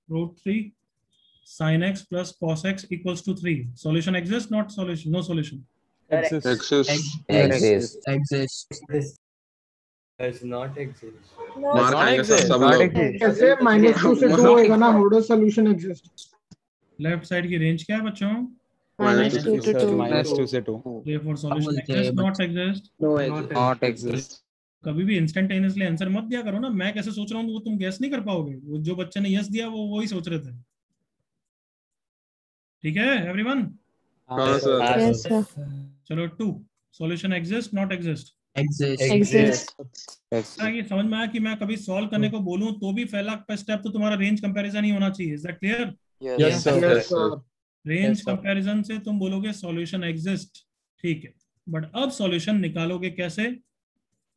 √3 sin x plus cos x = 3, solution exist? Not solution? No solution? Exist. Does not exist. मार खाएंगे सब लोग। ऐसे -2 से 2 होएगा ना, how does solution exist? Left side की रेंज क्या है बच्चों? -2 to 2। -2 से 2। Therefore solution exists, not exist? Not exist. कभी भी इंस्टेंटेनियसली आंसर मत दिया करो ना। मैं कैसे सोच रहा हूँ वो तुम गैस नहीं कर पाओगे। वो जो बच्चे ने यस दिया वो वही सोच रहे थे। ठीक है एवरीवन? हाँ सर। Yes sir. चलो 2, solution exist, not exist? Exist. ये समझ में आया कि मैं कभी सॉल्व करने को बोलूं तो भी पहला स्टेप तो तुम्हारा रेंज कंपैरिजन ही होना चाहिए। Is that clear? Yes, sir. Range comparison से तुम बोलोगे सॉल्यूशन एग्जिस्ट, ठीक है। बट अब सॉल्यूशन निकालोगे कैसे?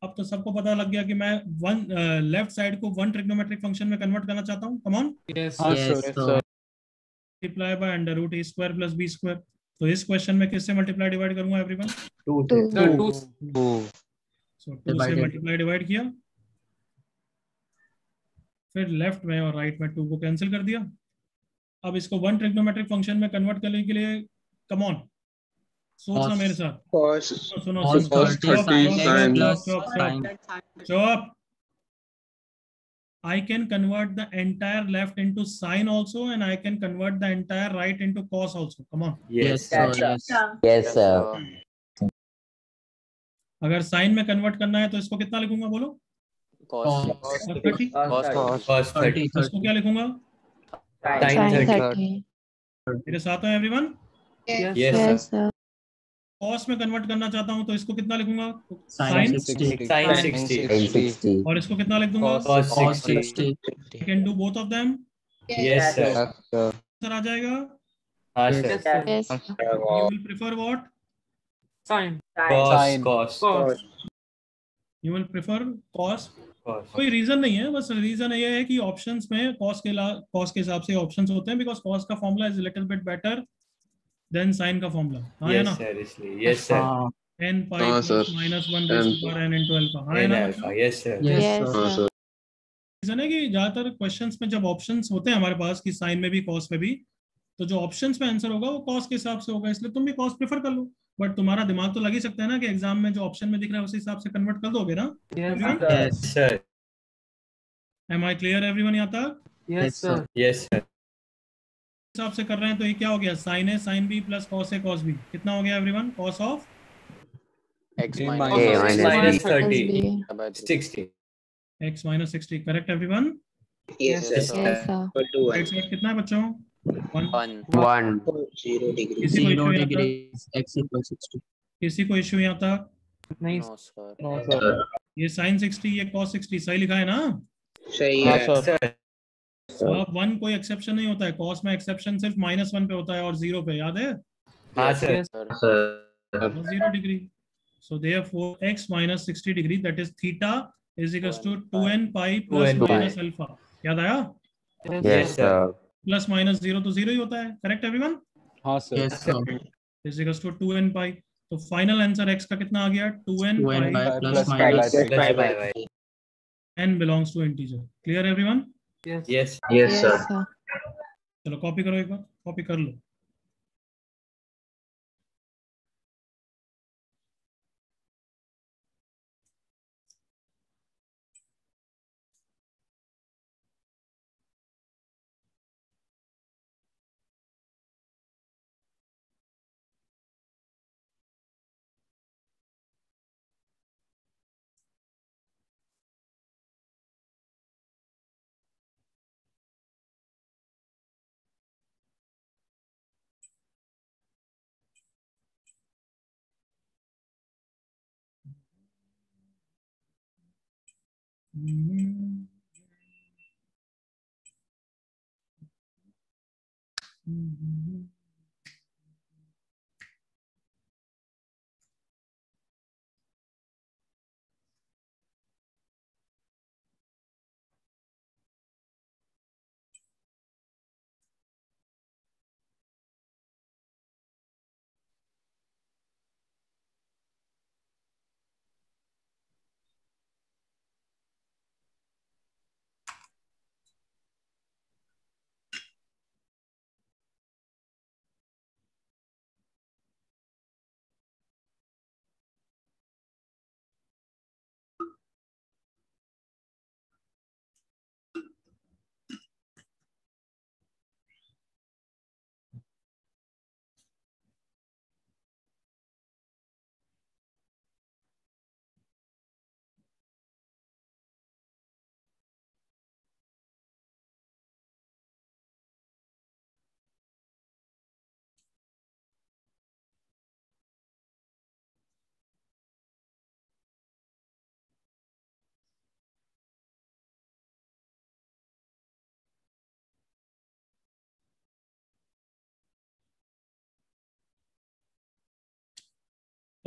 अब तो सबको पता लग गया कि मैं वन लेफ्ट साइड को वन ट्रिग्नोमेट्रिक फंक्शन में कन्वर्ट करना चाहता हूं। Come on, multiply by under root a square plus b square. तो इस क्वेश्चन में किससे मल्टीप्लाई डिवाइड करूंगा एवरीवन? 2. सो 2 से मल्टीप्लाई डिवाइड किया, फिर लेफ्ट में और राइट में 2 को कैंसिल कर दिया। अब इसको वन ट्रिग्नोमेट्रिक फंक्शन में कन्वर्ट करने के लिए कम ऑन सोचना मेरे साथ। Cos. सुनो Cos 30 sin. चुप। I can convert the entire left into sine also, and I can convert the entire right into cos also. Come on. Yes, Yes, sir. अगर साइन में कन्वर्ट करना है तो इसको कितना लिखूंगा बोलो? cos 30। Cos 30. इसको क्या लिखूंगा? Sin 30. मेरे साथ हो एवरीवन? Yes, sir. cos में कन्वर्ट करना चाहता हूं तो इसको कितना लिखूंगा? Sin 60. और इसको कितना लिख दूंगा? Cos 60. I can do both of them. Yes, sir. Answer आ जाएगा। हाँ, sir. Yes. You will prefer what? Sin. Cos. You will prefer cos. कोई रीजन नहीं है, बस रीजन ये है कि ऑप्शंस में cos के हिसाब से ऑप्शंस होते हैं, बिकॉज cos का formula is little bit better than sin का फॉर्मूला। हाँ है ना? Yes, sir. n pi हाँ, plus sir. minus 1 raised to power n into alpha। हाँ है ना? Yes, sir. Yes, हाँ sir. सर। रीजन है कि ज्यादातर क्वेश्चंस में जब ऑप्शंस होते हैं हमारे पास कि साइन में भी कॉस में भी, तो जो ऑप्शंस में आंसर होगा वो कॉस के हिसाब से होगा, इसलिए तुम भी कॉस प्रेफर कर लो। बट तुम्हारा दिमाग तो लग ही सकता है ना कि एग्जाम में जो ऑप्शन में दिख रहा है उसी हिसाब से कन्वर्ट कर दोगे ना? Yes, sir. Am I clear everyone यहाँ तक? Yes, sir. Yes, sir. हिसाब से कर रहे हैं तो ये क्या हो गया? साइन है साइन बी प्लस कॉस है कॉस बी। कितना हो गया everyone? Cos of x Minus 30. B. 60. x minus 60। Correct everyone? Yes, Yes, sir. Right side कितना है बच्चों? 1। 1. किसी को इशू यहाँ तक? किसी को इशू यहाँ तक? नहीं no sir ये साइन 60 ये कॉस 60 सही लिखा है ना? सही है। तो अब 1 कोई एक्सेप्शन नहीं होता है, कॉस में एक्सेप्शन सिर्फ -1 पे होता है और 0 पे, याद है? हाँ, sir. 0 degree. So therefore x minus 60 degree that is theta is equals to 2n pi plus 2n pi. minus alpha. याद आया? Yes, sir. प्लस माइनस 0 तो 0 ही होता है। Correct everyone? हाँ sir. Yes, sir. Is equals to 2n pi। तो final answer x का कितना आ गया? 2n 2n pi plus minus n belongs to integer। Clear everyone? Yes. Yes. Yes, sir. Yes, sir. चलो कॉपी करो, एक बार copy कर लो।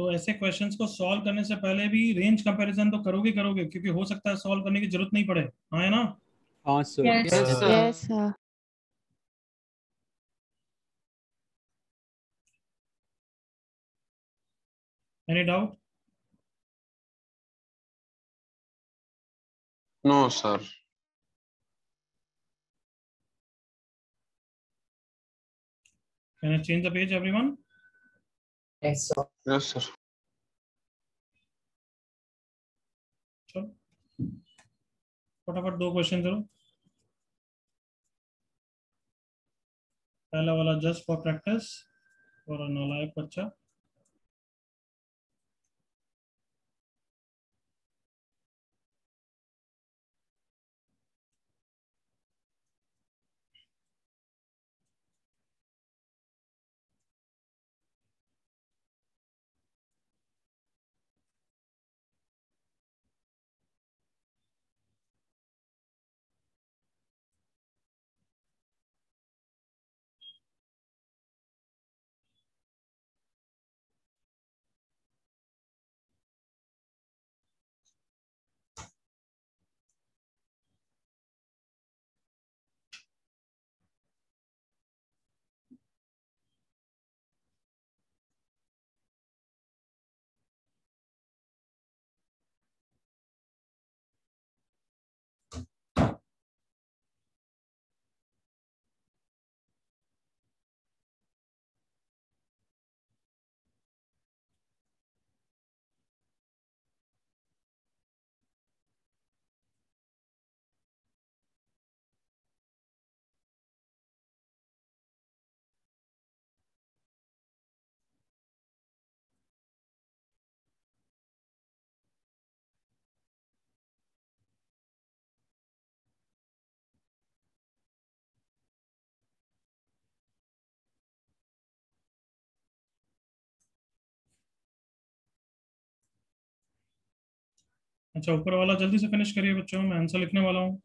तो ऐसे क्वेश्चंस को सॉल्व करने से पहले भी रेंज कंपैरिजन तो करोगे करोगे, क्योंकि हो सकता है सॉल्व करने की जरूरत नहीं पड़े। हाँ है ना? हाँ sir. Yes, sir. Any doubt? No sir. Can I change the page, everyone? Yes, sir. Yes sir. चलो फटाफट दो क्वेश्चन करो। पहला वाला जस्ट फॉर प्रैक्टिस और नालायक बच्चा। अच्छा ऊपर वाला जल्दी से फिनिश करिए बच्चों, मैं आंसर लिखने वाला हूँ।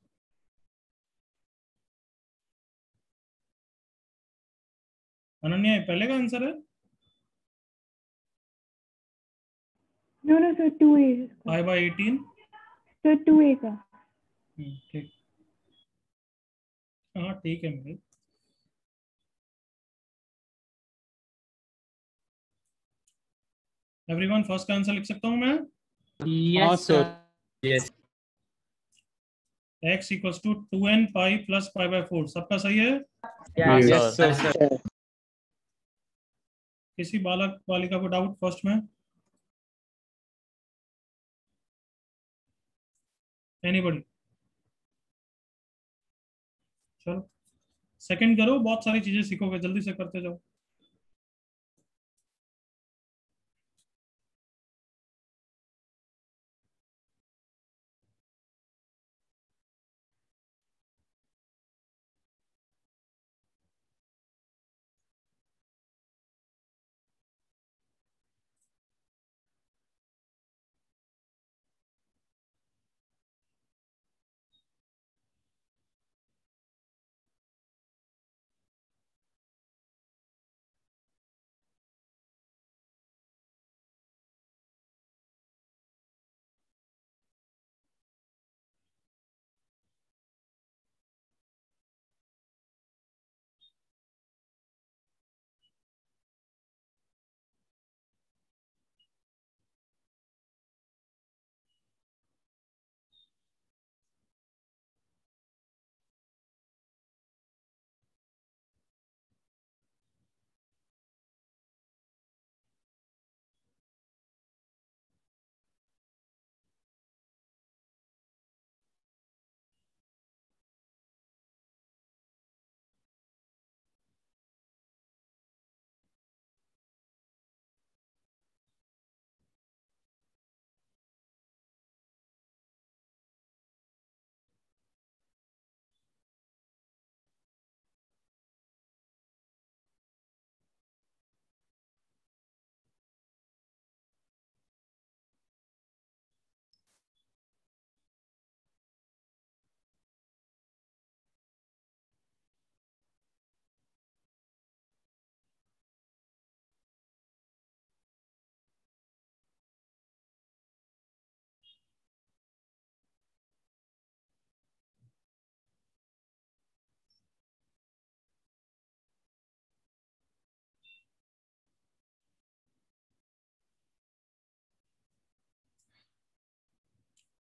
अनन्या ये पहले का आंसर है? No, no, sir. 2A. 5/18। Sir, 2A का. ठीक। हाँ ठीक है मेरे। एवरीवन फर्स्ट का आंसर लिख सकता हूँ मैं? हाँ sir. Yes. x equals to 2n pi plus pi by 4 सबका सही है? Yes sir. किसी बालक बालिका को डाउट फर्स्ट में? एनीबॉडी? चलो सेकंड करो, बहुत सारी चीजें सीखोगे, जल्दी से करते जाओ।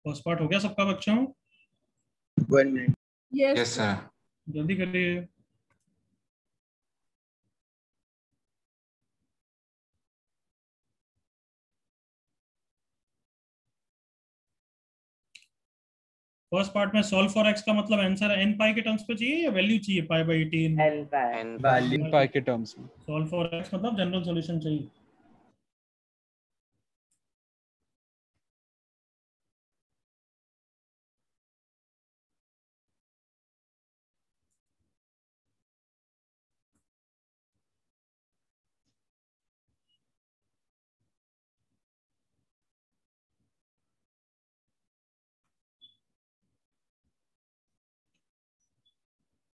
फर्स्ट पार्ट हो गया सबका बच्चों? 1 minute. Yes, sir. जल्दी करिए। फर्स्ट पार्ट में सॉल्व फॉर एक्स का मतलब आंसर n पाई के टर्म्स पे चाहिए या वैल्यू चाहिए पाई बाई 18? Value पाई के टर्म्स में। सॉल्व फॉर एक्स मतलब जनरल सॉल्यूशन चाहिए।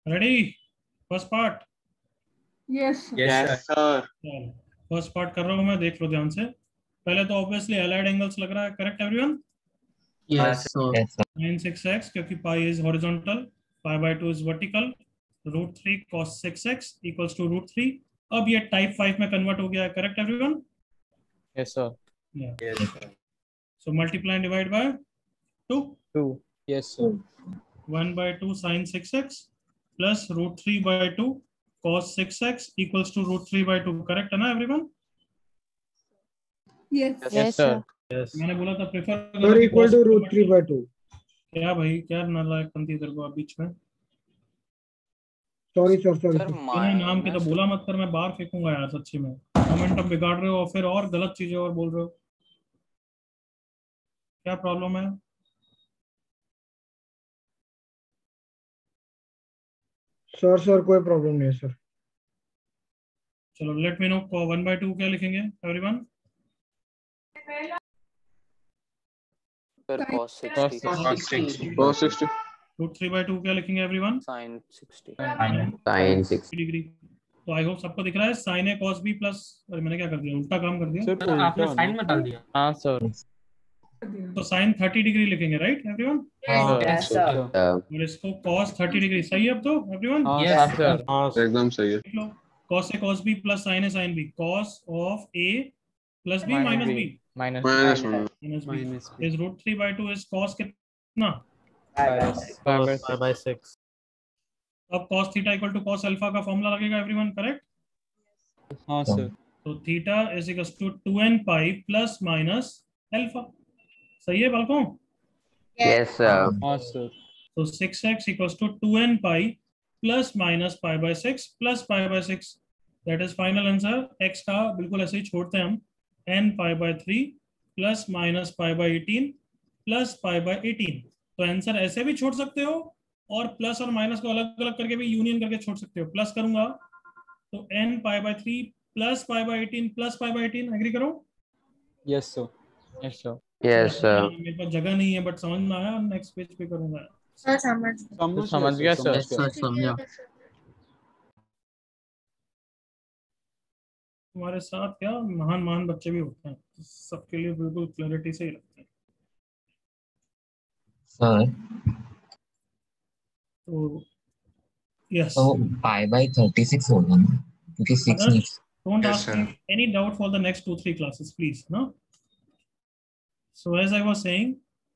Ready? First part? yes, Yes, sir. First part कर रहा हूं मैं, देख लो ध्यान से। पहले तो ऑब्वियसली एलाइड एंगल्स लग रहा है, correct everyone? Yes, sir. Yes, sir. sin 6x क्योंकि pi is horizontal, pi by 2 is vertical, √3 cos 6x equals to √3। अब ये टाइप 5 में कन्वर्ट हो गया है, correct everyone? Yes, sir. Yes, so multiply and divide by 2. 2. Yes, sir. 1 by 2 sin 6x plus √3 by 2 cos 6x equals to √3 by 2, correct है ना everyone? yes, Yes, sir. Yes. मैंने बोला था prefer Sir equal to √3 by 2. क्या भाई, क्या नालायक पंथी तेरे को आप बीच में? Sorry sir, sorry. सर बिना नाम के तो बोला मत कर, मैं बाहर फेंकूंगा यार सच्ची में। मोमेंटम बिगाड़ रहे हो और फिर और गलत चीजें और बोल रहे हो, क्या प्रॉब्लम है? सर कोई प्रॉब्लम नहीं है सर। चलो लेट मी नो 1 by 2 क्या लिखेंगे एवरीवन? सर cos 60 √3 by 2 क्या लिखेंगे एवरीवन? sin 60 Sin 6. डिग्री। तो आई होप सबको दिख रहा है sin a cos b plus, अरे मैंने क्या कर दिया, उल्टा काम कर दिया। सर आपने साइन में डाल दिया। हाँ सर। तो sin 30 डिग्री लिखेंगे, राइट एवरीवन? Yes, sir. और इसको cos 30 डिग्री, सही है अब तो एवरीवन? हाँ सर। हाँ एकदम सही है। देख लो, cos a cos b plus sin a sin b, cos of a plus b minus b minus minus b is √3 by 2 is cos कितना? 5 by 6. अब cos theta equal to cos alpha का formula लगेगा everyone, correct? हाँ sir. तो theta is equal to 2n pi plus minus alpha, सही है बालकों? Yes, sir. हाँ सर। तो 6x equals to 2n pi plus minus pi by 6 plus pi by 6, that is final answer. x का बिल्कुल ऐसे ही छोड़ते हैं हम, n pi by 3 plus minus pi by 18 plus pi by 18। तो आंसर ऐसे भी छोड़ सकते हो और प्लस और माइनस को अलग अलग करके भी यूनियन करके छोड़ सकते हो। प्लस करूंगा तो n pi by 3 plus pi by 18 plus pi by 18, agree करो? Yes, sir. Yes, sir. Yes, sir. मेरे पास जगह नहीं है बट समझ में आया, नेक्स्ट पेज पे करूंगा। Sir, समझ समझ गया सर। Yes, sir. समझा। तुम्हारे साथ क्या महान महान बच्चे भी होते हैं, सबके लिए बिल्कुल क्लैरिटी से ही रखते हैं। Sir, तो यस, so pi by 36 होगा ना, क्योंकि 6 नहीं। don't Yes, ask sir. me any doubt for the next 2-3 classes please, no? So as I was saying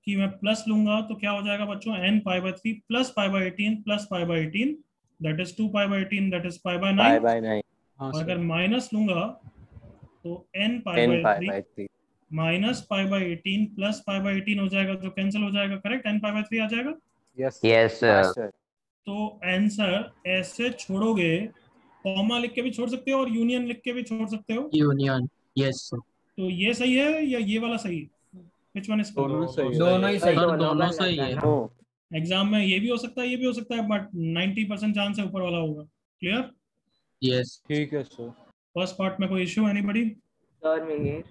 कि मैं प्लस लूंगा तो क्या हो जाएगा बच्चों, n pi by 3 plus pi by 18 plus pi by 18, that is 2 pi by 18, that is pi by 9। by 9 हाँ और अगर सर। माइनस लूंगा तो n pi 10 by pi 3 by 3 minus pi by 18 plus pi by 18 हो जाएगा, जो cancel हो जाएगा, करेक्ट? n पाई बाय 3 आ जाएगा। Yes, sir. तो आंसर ऐसे छोड़ोगे, कॉमा लिख के भी छोड़ सकते हो और यूनियन लिख के भी छोड़ सकते हो। यूनियन। Yes, sir. तो ये सही है या ये वाला सही है? Which one is correct? दोनों सही है। दोनों ही सही। दोनों सही है। एग्जाम में ये भी हो सकता है, ये भी हो सकता है, बट 90% चांस है ऊपर वाला होगा। क्लियर? Yes. ठीक है सर। फर्स्ट पार्ट में कोई issue? Anybody? Sir, Mihir.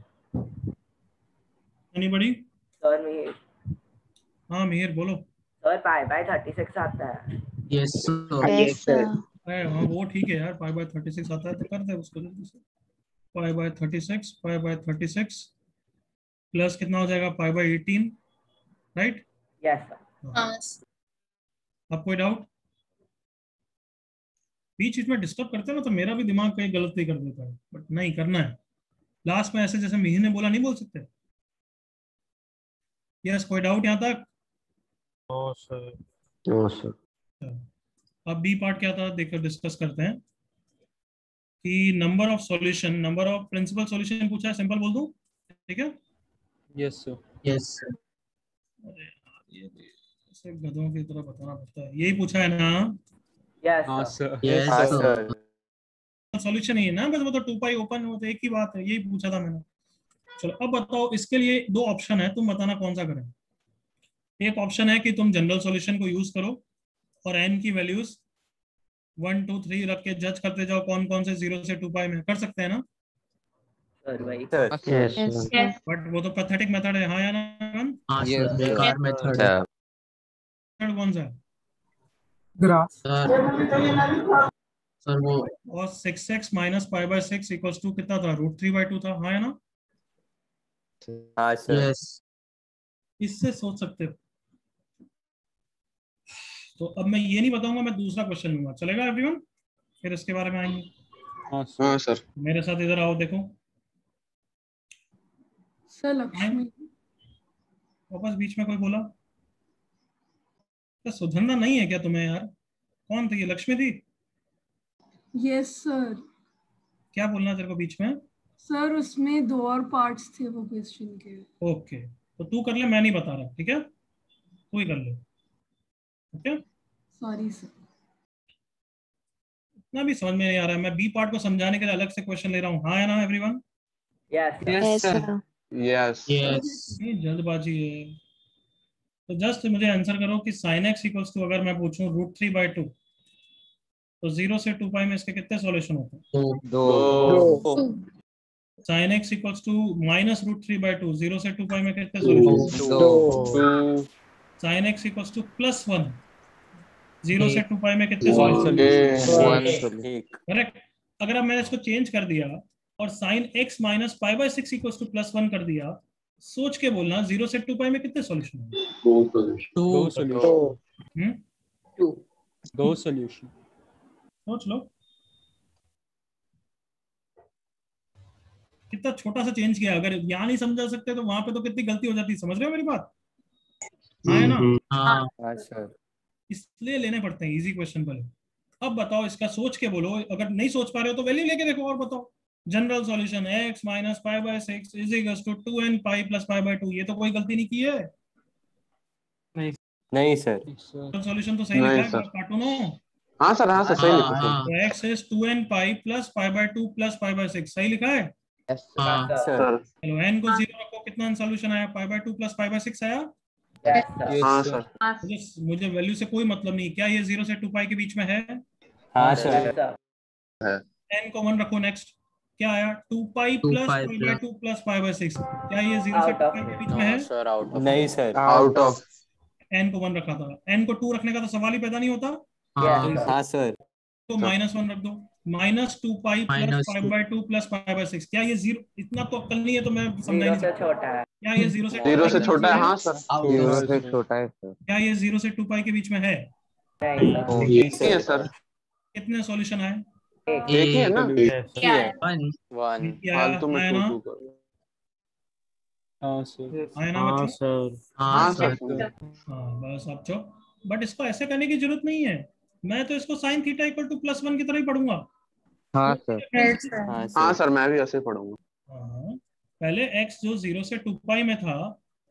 Anybody? Sir, Mihir. हाँ मिहिर बोलो। Sir, pi by 36 आता है। Yes, sir. Yes, sir. हाँ वो ठीक है यार, पाई बाय 36 आता है तो कर दे उसको जल्दी से। पाई बाय 36 प्लस कितना हो जाएगा, पाई बाय 18, राइट? Yes, sir. अब कोई डाउट? बीच बीच में डिस्टर्ब करते हैं ना तो मेरा भी दिमाग कहीं गलती कर देता है, बट नहीं करना है। लास्ट में ऐसे जैसे मिहिर ने बोला नहीं बोल सकते। यस, कोई डाउट यहाँ तक? No sir. No sir. अब बी पार्ट क्या था देखकर डिस्कस करते हैं कि number of solution, number of principal solution पूछा है, सिंपल बोल दूं, ठीक है? Yes sir. Yes sir. अरे यार, ये ऐसे गधों की तरह बताना पड़ता है। यही पूछा है ना? यस हाँ सर। Yes sir. सॉल्यूशन ही है ना, बस वो तो 2 पाई ओपन हो तो एक ही बात है, यही पूछा था मैंने। चलो अब बताओ, इसके लिए दो ऑप्शन है, तुम बताना कौन सा करें। एक ऑप्शन है कि तुम जनरल सॉल्यूशन को यूज करो और n की वैल्यूज 1 2 3 रख के जज करते जाओ कौन कौन से 0 से 2 पाई में, कर सकते हैं ना? सर भाई यस सर। बट वो तो पैथेटिक मेथड है, हाँ या ना? हाँ सर, बेकार मेथड है। सर मेथड कौन सा है? ग्राफ सर वो और 6x minus pi by 6 equals to कितना था? √3/2 था, हाँ या ना? हाँ सर। यस। इससे सोच सकते हो। तो अब मैं ये नहीं बताऊंगा, मैं दूसरा क्वेश्चन लूंगा, चलेगा एवरीवन? फिर इसके बारे में आएंगे। हाँ सर। मेरे साथ इधर आओ, देखो सर लक्ष्मी। वापस बीच में कोई बोला? तो सुधरना नहीं है क्या तुम्हें यार? कौन थी ये? लक्ष्मी थी? Yes sir. क्या बोलना तेरे को बीच में? सर उसमें 2 और पार्ट्स थे वो क्वेश्चन के। ओके, तो तू कर ले, मैं नहीं बता रहा, ठीक है? तू ही कर ले, ओके? Sorry sir. इतना भी समझ में नहीं आ रहा है, मैं बी पार्ट को समझाने के लिए अलग से क्वेश्चन ले रहा हूँ, हाँ या ना everyone? Yes sir. Yes yes. ये जल्दबाजी है। तो जस्ट मुझे आंसर करो कि sin x इक्वल्स टू, अगर मैं पूछूं √3/2, तो 0 से 2 पाई में इसके कितने सॉल्यूशन होते हैं? दो। sin x equals to minus √3/2, 0 से 2 पाई में कितने सॉल्यूशन? दो। sin x इक्वल्स टू +1, 0 से 2 पाई में कितने सॉल्यूशन? करेक्ट। अगर अब मैंने इसको चेंज कर दिया और sin x minus pi by 6 equals to +1 कर दिया, सोच के बोलना 0 से 2 पाई में कितने सॉल्यूशन होंगे? दो सॉल्यूशन। दो सॉल्यूशन। सोच लो कितना छोटा सा चेंज किया। अगर यहाँ नहीं समझा सकते तो वहां पे तो कितनी गलती हो जाती है, समझ रहे हो मेरी बात? हाँ है ना? हाँ सर। इसलिए लेने पड़ते हैं इजी क्वेश्चन पहले। अब बताओ, इसका सोच के बोलो, अगर नहीं सोच पा रहे हो तो वैल्यू लेके देखो और बताओ। General solution x minus pi by 6 is equals to 2n pi plus pi by 2, ये तो कोई गलती नहीं की है। नहीं सर। सॉल्यूशन तो सही लिखा है, कार्टून हो। हाँ सर, हाँ सर, सही लिखा सर। तो x is 2n pi plus pi by 2 plus pi by 6, सही लिखा है? सर। चलो n को 0 रखो, कितना सॉल्यूशन आया? पाई बाय 2 प्लस पाई बाय 6 आया? हाँ सर। मुझे वैल्यू से कोई मतलब नहीं, क्या ये 0 से 2 पाई के बीच में है? हाँ सर। n को 1 रखो। नेक्स्ट क्या आया? 2 पाई plus pi by 2 plus pi by 6, क्या ये 0 से 2 पाई के बीच में है? Sir out. नहीं सर। Out of. n को 1 रखा था, n को 2 रखने का तो सवाल ही पैदा नहीं होता। हाँ सर। तो -1 रख दो। -2 पाई plus pi by 2 plus pi by 6, क्या ये 0? इतना तो अक्ल नहीं है तो मैं समझा नहीं सकता। छोटा है। क्या ये 0 से छोटा है? हाँ सर। 0 से छोटा है सर। क्या ये 0 से 2 पाई के बीच में है? ठीक है सर। कितने सॉल्यूशन आए? एक ही है ना? वन। फालतू में है ना? 2 कर। हाँ सर। है ना हाँ बच्चों? सर। हाँ सर। हाँ बस अब चो, बट इसको ऐसे करने की जरूरत नहीं है। मैं तो इसको sin थीटा इक्वल टू +1 की तरह ही पढ़ूंगा। हाँ सर। हाँ सर, मैं भी ऐसे पढ़ूंगा। हाँ, पहले x जो 0 से 2 पाई में था,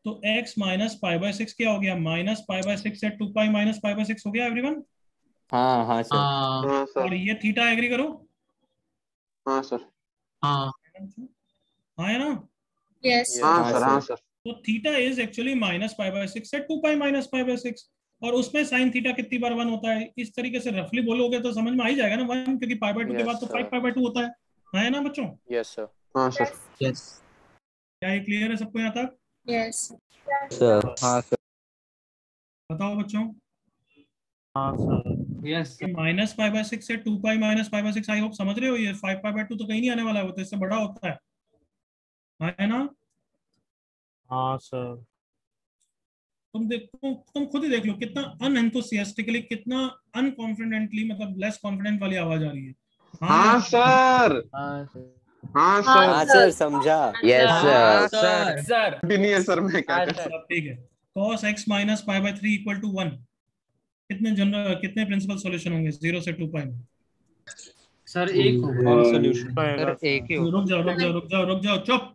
तो x माइनस पाई बाय 6 क्या हो गया? माइनस पाई बाय 6 से 2 पाई माइनस पाई बाय 6 हो गया एवरीवन? हाँ हाँ सर। हाँ सर। और ये थीटा एग्री करो? हाँ सर। हाँ है ना? यस। हाँ सर, हाँ सर। तो theta is actually minus pi by 6 से 2 पाई माइनस पाई बाय 6, और उसमें साइन थीटा कितनी बार 1 होता है? इस तरीके से रफली बोलोगे तो समझ में आ ही जाएगा ना 1, क्योंकि पाई बाय 2 के बाद तो 5 पाई बाय 2 होता है ना बच्चों? Yes sir. हाँ सर। यस। क्या ये क्लियर है सबको यहाँ तक? Yes sir. हाँ सर। बताओ बच्चों। हाँ sir. Yes. Minus pi by 6 से 2 pi minus pi by 6, I hope समझ रहे हो। ये 5 पाई बाय 2 तो कहीं नहीं आने वाला है, वो तो इससे बड़ा होता है ना? हाँ सर। तुम खुद ही देख लो कितना अनएंथुसियास्टिकली, कितना अनकॉन्फिडेंटली, मतलब लेस कॉन्फिडेंट वाली आवाज आ रही है। हाँ सर। हाँ हाँ सर सर समझा। यस हाँ सर सर नहीं है सर, मैं क्या कर सब ठीक है। cos x minus pi by 3 equal to 1, कितने प्रिंसिपल सॉल्यूशन होंगे 0 से 2 पाई में? सर एक होगा। वन सोल्यूशन सर एक ही होगा। रुक जाओ चुप,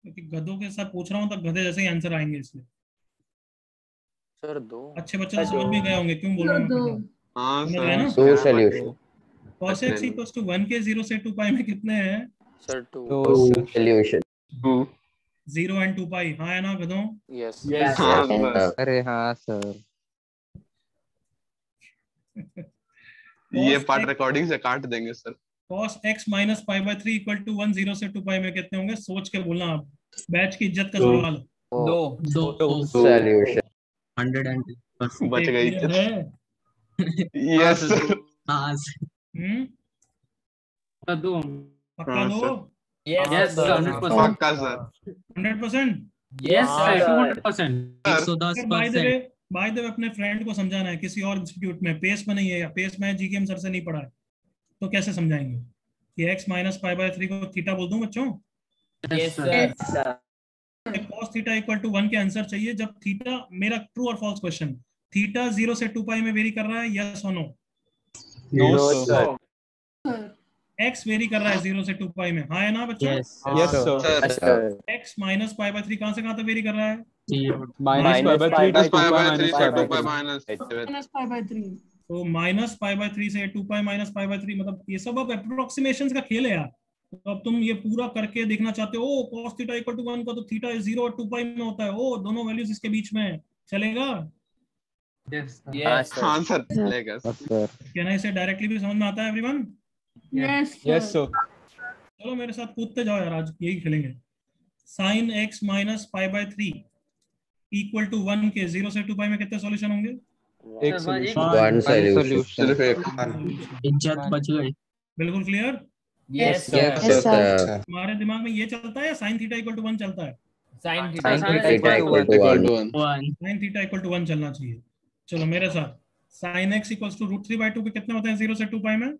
क्योंकि गधों के साथ पूछ रहा हूँ तो गधे जैसे ही आंसर आएंगे, इसलिए सर 2। अच्छे बच्चे तो समझ भी गए होंगे क्यों बोल रहा हूँ दो। मैं। हाँ समझ गए ना? सर दो solution. cos x equals to 1 के 0 से 2 पाई में कितने हैं? सर 2। दो सोल्यूशन। 0 एंड 2 पाई, हाँ है ना गधों? यस यस हाँ सर। सर, अरे हाँ सर। ये पार्ट रिकॉर्डिंग से काट देंगे sir. cos x minus pi by 3 equal to 1 0 से 2 पाई में कितने होंगे? सोच के बोलना आप, बैच की इज्जत का सवाल। दो सोल्यूशन। 100%। बच गई Clear है? Yes sir. सर दो। पक्का हाँ, दो? Yes sir 100%। पक्का सर। 100%? यस हाँ, sir sir. 200%। By the way अपने फ्रेंड को समझाना है किसी और इंस्टीट्यूट में, पेस में नहीं है, या पेस में जीकेएम सर से नहीं पढ़ा है, तो कैसे समझाएंगे कि x माइनस पाई बाय 3 को थीटा बोल दूं बच्चों? Yes yes sir sir. cos theta equal to 1 के आंसर चाहिए जब थीटा, मेरा ट्रू और फॉल्स क्वेश्चन, थीटा 0 से 2 पाई में वेरी कर रहा है, यस और no? No no sir. Sir. x vary कर रहा है 0 से 2 पाई में, हाँ है ना बच्चों? Yes sir. Sir x minus pi by 3 कहां से कहां तक वेरी कर रहा है? Minus pi by 3 minus two pi by minus 3 pi से by 2 pi 3। Minus minus pi by 3। तो माइनस पाई बाय 3 से 2 पाई माइनस पाई बाय 3, मतलब ये सब अब अप्रोक्सीमेशंस का खेल है यार। तो अब तुम ये पूरा करके देखना चाहते हो, ओ cos थीटा इक्वल टू 1 का तो थीटा 0 और 2 पाई में होता है, ओ दोनों वैल्यूज इसके बीच में है, चलेगा? यस हाँ सर चलेगा सर। सर क्या ना, इसे डायरेक्टली भी समझ में आता है everyone? Yes yes sir. Sir. चलो मेरे साथ कूदते जाओ यार, आज यही खेलेंगे। Sine x minus pi by 3 equal to 1 के 0 से 2 पाई में कितने सॉल्यूशन होंगे? एक सोल्यूशन। One solution. सिर्फ एक। इज्जत बच गई। बिल्कुल clear? Yes yes sir sir. तुम्हारे दिमाग में ये चलता है या साइन थीटा इक्वल टू 1 चलता है? Sine sine theta theta equal to equal 1। To 1। Sine theta equal to 1 चलना चाहिए। चलो मेरे साथ, sine x equals to root 3 by 2 के कितने होते हैं 0 से 2 पाई में?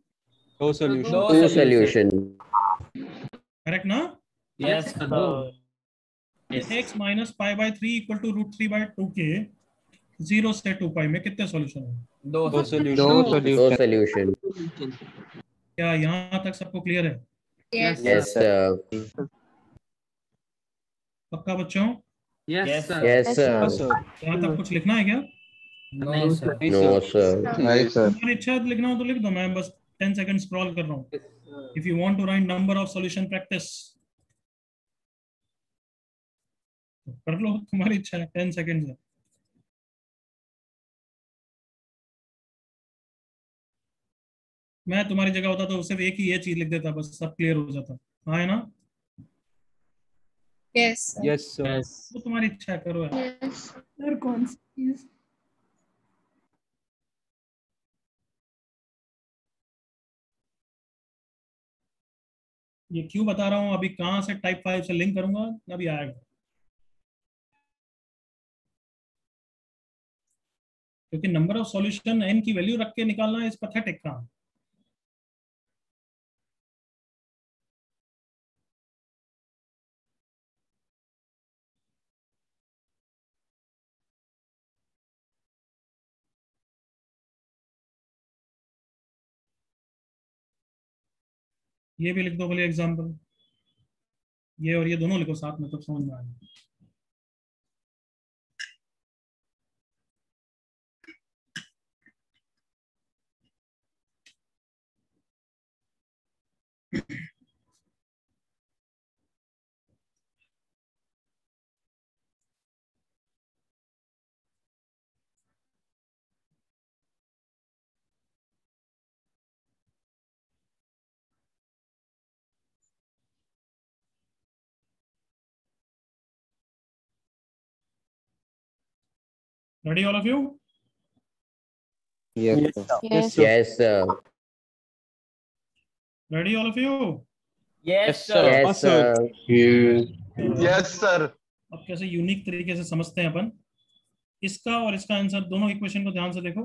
दो सोल्यूशन। Two solution. करेक्ट ना? Yes sir x minus pi by 3 equal to root 3 by 2 के 0 से 2 पाई में कितने सॉल्यूशन होंगे? दो दो सोल्यूशन। क्या यहाँ तक सबको क्लियर है? Yes sir. पक्का बच्चों? Yes sir. Yes sir. यहाँ तक कुछ लिखना है क्या? No sir no sir. नहीं सर। तुम्हारी इच्छा है लिखना हो तो लिख दो, मैं बस 10 सेकंड स्क्रॉल कर रहा हूँ। If you want to write number of solution practice कर लो, तुम्हारी इच्छा है, 10 सेकंड है। मैं तुम्हारी जगह होता तो सिर्फ एक ही ये चीज लिख देता, बस सब क्लियर हो जाता। हाँ है ना? Yes yes sir. तो तुम्हारी इच्छा है, करो यार। Yes sir. कौन सी चीज? ये क्यों बता रहा हूँ, अभी कहाँ से टाइप फाइल से लिंक करूंगा अभी आएगा, क्योंकि नंबर ऑफ सॉल्यूशन n की वैल्यू रख के निकालना इस पैथेटिक काम। ये भी लिख दो भले एग्जांपल, ये और ये दोनों लिखो साथ में, तो समझ में आएगा। Ready all of you? Yes sir. Yes. Yes sir. Ready all of you? Yes sir Yes sir. Yes sir. अब कैसे यूनिक तरीके से समझते हैं अपन इसका और इसका आंसर, दोनों इक्वेशन को ध्यान से देखो।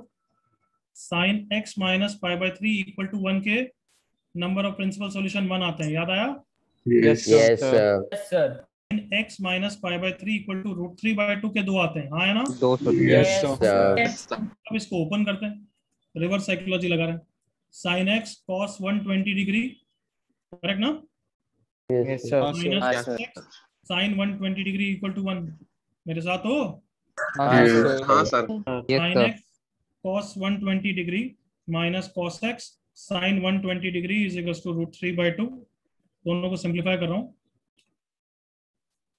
Sine x minus pi by 3 equal to 1 के नंबर ऑफ प्रिंसिपल सॉल्यूशन 1 आते हैं, याद आया? Yes, sir. Yes, sir. Yes, sir. x minus pi by 3 equal to root 3 by 2 के 2 आते हैं, हाँ है ना? दो solution. Yes, Yes, sir. अब इसको ओपन करते हैं, रिवर्स साइकोलॉजी लगा रहे हैं। sin x cos 120 degree, correct ना? Yes, sir. Minus x sin 120 degree equal to 1, मेरे साथ हो? हाँ सर। sin x cos 120 degree minus cos x sin 120 degree is equal to root 3 by 2। दोनों को सिंप्लीफाई कर रहा हूँ,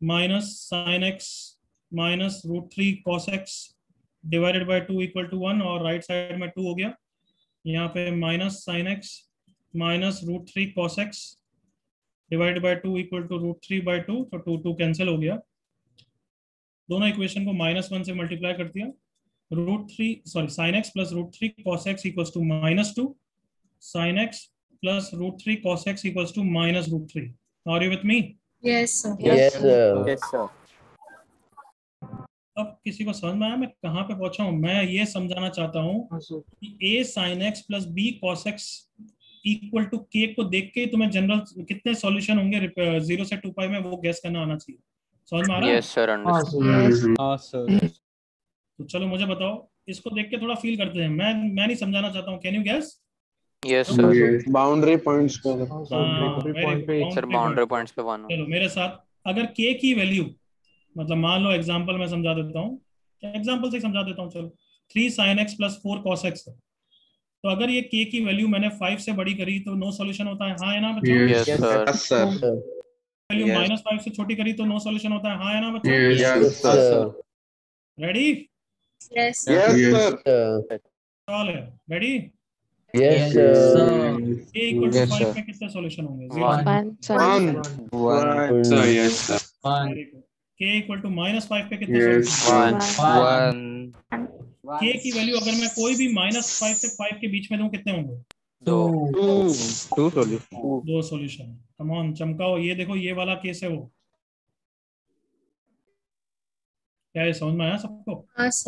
minus sin x minus root 3 cos x divided by 2 equal to 1, और राइट साइड में 2 हो गया, यहाँ पे minus sin x minus root 3 cos x divided by 2 equal to root 3 by 2, तो 2 कैंसिल हो गया। दोनों इक्वेशन को -1 से मल्टीप्लाई कर दिया, sin x plus root 3 cos x equals to -2, sin x plus root 3 cos x equals to minus root 3। Are you with me? yes, sir. Yes, sir. Yes, sir. अब किसी को समझ में आया मैं कहाँ पे पहुंचा हूँ? मैं ये समझाना चाहता हूँ कि a sin x plus b cos x equal to k को देख के तुम्हें जनरल कितने सॉल्यूशन होंगे 0 से 2 पाई में, वो गैस करना आना चाहिए। समझ में आ रहा है? Yes, sir. Understood. हाँ सर। तो चलो मुझे बताओ, इसको देख के थोड़ा फील करते हैं, मैं नहीं समझाना चाहता हूँ। Can you gas? Yes, sir. Boundary points पे Sir, boundary points पे 1 चलो मेरे साथ, अगर k की वैल्यू, मतलब मान लो एग्जांपल में समझा देता हूँ, एग्जांपल से समझा देता हूँ, चलो 3 sin x plus 4 cos x है, तो अगर ये k की वैल्यू मैंने 5 से बड़ी करी तो नो सॉल्यूशन होता है, हाँ है ना बच्चों? Yes, sir. वैल्यू -5 से छोटी करी तो नो सॉल्यूशन होता है, हाँ है ना बच्चों? Yes, sir. Ready? Yes, Sir. सवाल है, ready? Yes, sir. k equal to 5 पे कितने सॉल्यूशन होंगे? 1. Sir, yes, sir. k equal to -5 पे कितने सॉल्यूशन? k की वैल्यू अगर मैं कोई भी -5 से 5 के बीच में दूं कितने होंगे? 2 solution. 2 सॉल्यूशन। कम ऑन चमकाओ, ये देखो ये वाला केस है वो। क्या ये समझ में आया सबको?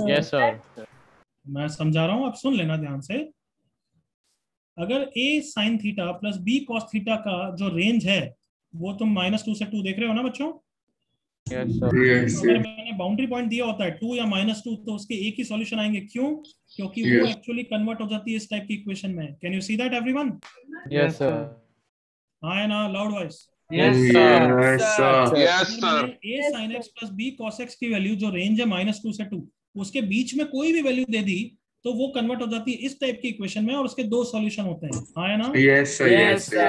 yes, sir. मैं समझा रहा हूँ, आप सुन लेना ध्यान से। अगर a sin theta plus b cos theta का जो रेंज है वो तुम -2 से 2 देख रहे हो ना बच्चों? Yes, sir. अगर मैंने बाउंड्री पॉइंट दिया होता है 2 या -2, तो उसके एक ही सॉल्यूशन आएंगे। क्यों? क्योंकि वो एक्चुअली कन्वर्ट हो जाती है इस टाइप की इक्वेशन में। Can you see that everyone? Yes, sir. हाँ है ना? Loud voice. Yes, sir. Yes, sir. a sin x plus b cos x की वैल्यू जो रेंज है -2 से 2, उसके बीच में कोई भी वैल्यू दे दी तो वो कन्वर्ट हो जाती है इस टाइप की इक्वेशन में, और उसके 2 सॉल्यूशन होते हैं, हाँ है ना? Yes, sir. Yes, sir.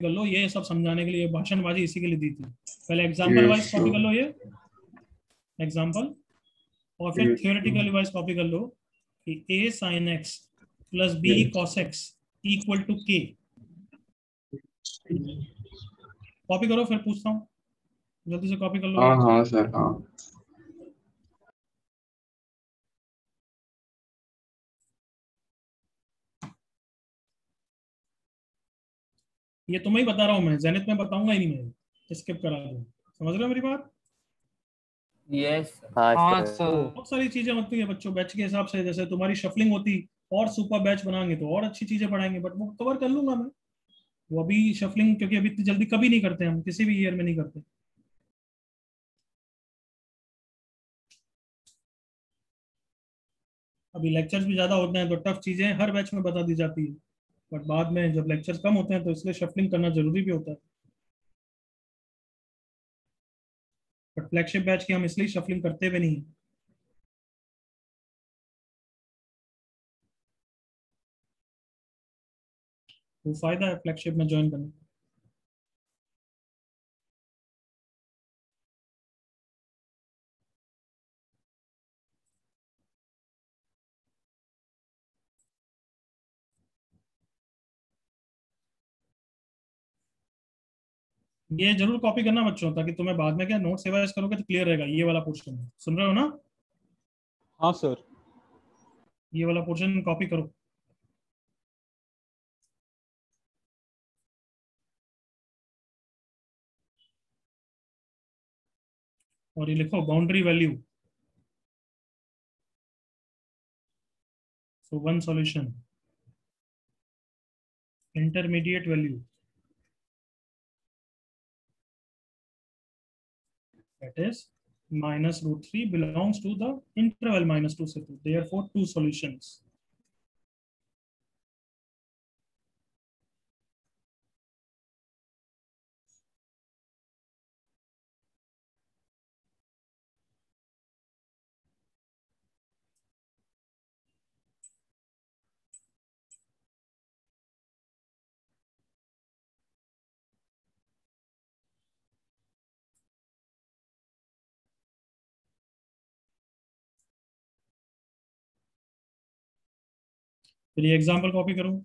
कर लो, ये सब समझाने के लिए भाषणबाजी इसी के लिए दी थी। पहले एग्जांपल वाइज कॉपी कर लो ये एग्जांपल, और फिर थियोरेटिकल वाइज कॉपी कर लो कि a sin x plus b cos x equal to k। Copy करो, फिर पूछता हूँ, जल्दी से कॉपी कर लो। हाँ सर, हाँ। ये तुम्हें ही बता रहा हूँ मैं, जेनिथ में बताऊंगा ही नहीं, मैं स्किप करा दूँ। समझ रहे हो मेरी बात? Yes, हाँ, sir. बहुत सारी चीजें होती है बच्चों बैच के हिसाब से, जैसे तुम्हारी शफलिंग होती और सुपर बैच बनाएंगे तो और अच्छी चीजें पढ़ाएंगे, बट वो कवर कर लूंगा मैं। वो अभी शफलिंग क्योंकि अभी इतनी जल्दी कभी नहीं करते हम, किसी भी ईयर में नहीं करते। अभी लेक्चर्स भी ज्यादा होते हैं तो टफ चीजें हर बैच में बता दी जाती है, बट बाद में जब लेक्चर्स कम होते हैं तो इसलिए शफलिंग करना जरूरी भी होता है। बट फ्लैगशिप बैच की हम इसलिए शफलिंग करते भी नहीं। वो फायदा है फ्लैगशिप में ज्वाइन करने। ये जरूर कॉपी करना बच्चों, ताकि तुम्हें बाद में क्या नोट्स रिवाइज करोगे तो क्लियर रहेगा। ये वाला पोर्शन सुन रहे हो ना? हाँ सर। ये वाला पोर्शन कॉपी करो। और ये लिखो boundary value. So one solution intermediate value, that is minus root 3 belongs to the interval minus 2 से 2, therefore two solutions. फिर ये एग्जाम्पल कॉपी करूं,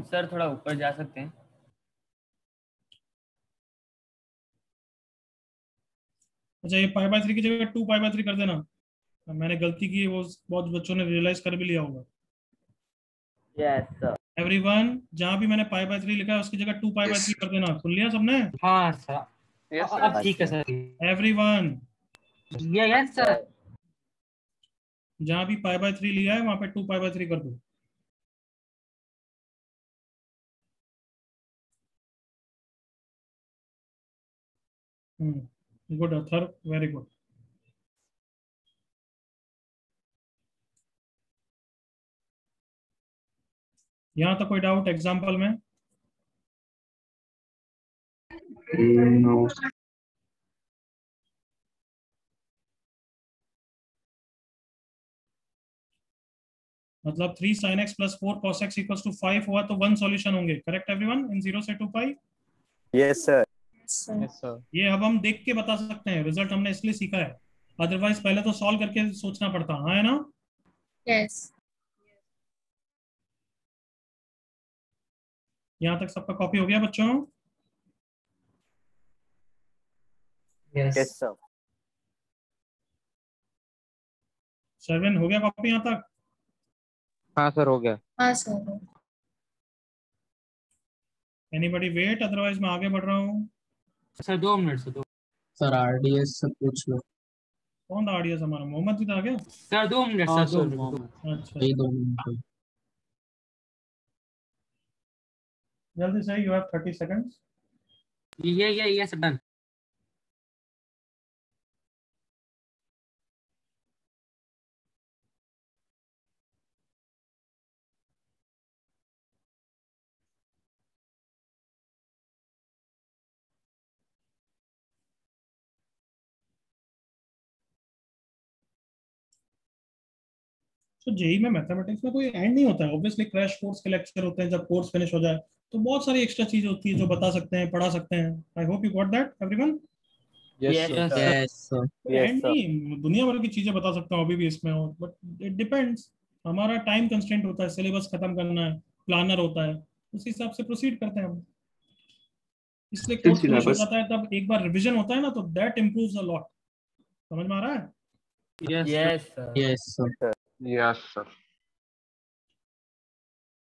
सर थोड़ा ऊपर जा सकते हैं? अच्छा ये पाई बाय 3 की जगह 2 पाई बाय 3 कर देना, मैंने गलती की है, वो बहुत बच्चों ने रियलाइज कर भी लिया होगा। Yes sir. एवरीवन, जहां भी मैंने पाई बाय 3 लिखा है उसकी जगह 2 पाई बाय 3 कर देना, सुन लिया सबने? हाँ सर। यस अब ठीक है सर। Everyone, yes sir. जहां भी पाई बाय 3 लिया है वहां पे 2 पाई बाय 3 कर दो। Good Athar, very good. यहाँ तक कोई डाउट एग्जाम्पल में? नो। मतलब 3 sin x plus 4 cos x equals to 5 हुआ तो 1 सॉल्यूशन होंगे, करेक्ट एवरीवन, इन 0 से 2 pi? Yes sir. Yes sir. ये अब हम देख के बता सकते हैं, रिजल्ट हमने इसलिए सीखा है, अदरवाइज पहले तो सॉल्व करके सोचना पड़ता, हाँ है ना? यस। यहाँ तक सबका कॉपी हो गया बच्चों? Yes sir. सर्वेन हो गया कॉपी यहाँ तक? हाँ सर हो गया। हाँ सर। एनीबॉडी वेट, अदरवाइज मैं आगे बढ़ रहा हूँ। सर 2 मिनट से। सर आरडीएस से पूछ लो। कौन था आरडीएस हमारा? मोहम्मद भी था आ गया? सर 2 मिनट हाँ सर। Sir 2 minute. मोहम्मद। अच्छा यही 2 मिनट। जल्दी से, यू हैव 30 सेकंड्स। ये सर डन। तो जेई में मैथमेटिक्स में कोई एंड नहीं होता है, ऑब्वियसली क्रैश कोर्स के लेक्चर होते हैं, जब कोर्स फिनिश हो जाए तो बहुत सारी एक्स्ट्रा चीज होती है जो बता सकते हैं, पढ़ा सकते हैं। आई hope you got that everyone. Yes sir. And नहीं, दुनिया भर की चीजें बता सकता हूँ अभी भी इसमें, और बट इट डिपेंड्स, हमारा टाइम कंस्ट्रेंट होता है, सिलेबस खत्म करना है, प्लानर होता है, उस हिसाब से प्रोसीड करते हैं हम। इसलिए कोर्स फिनिश हो जाता है तब एक बार रिवीजन होता है ना, तो दैट इम्प्रूव्स अ लॉट। समझ में आ रहा है? Yes sir. Yes sir. Yes sir.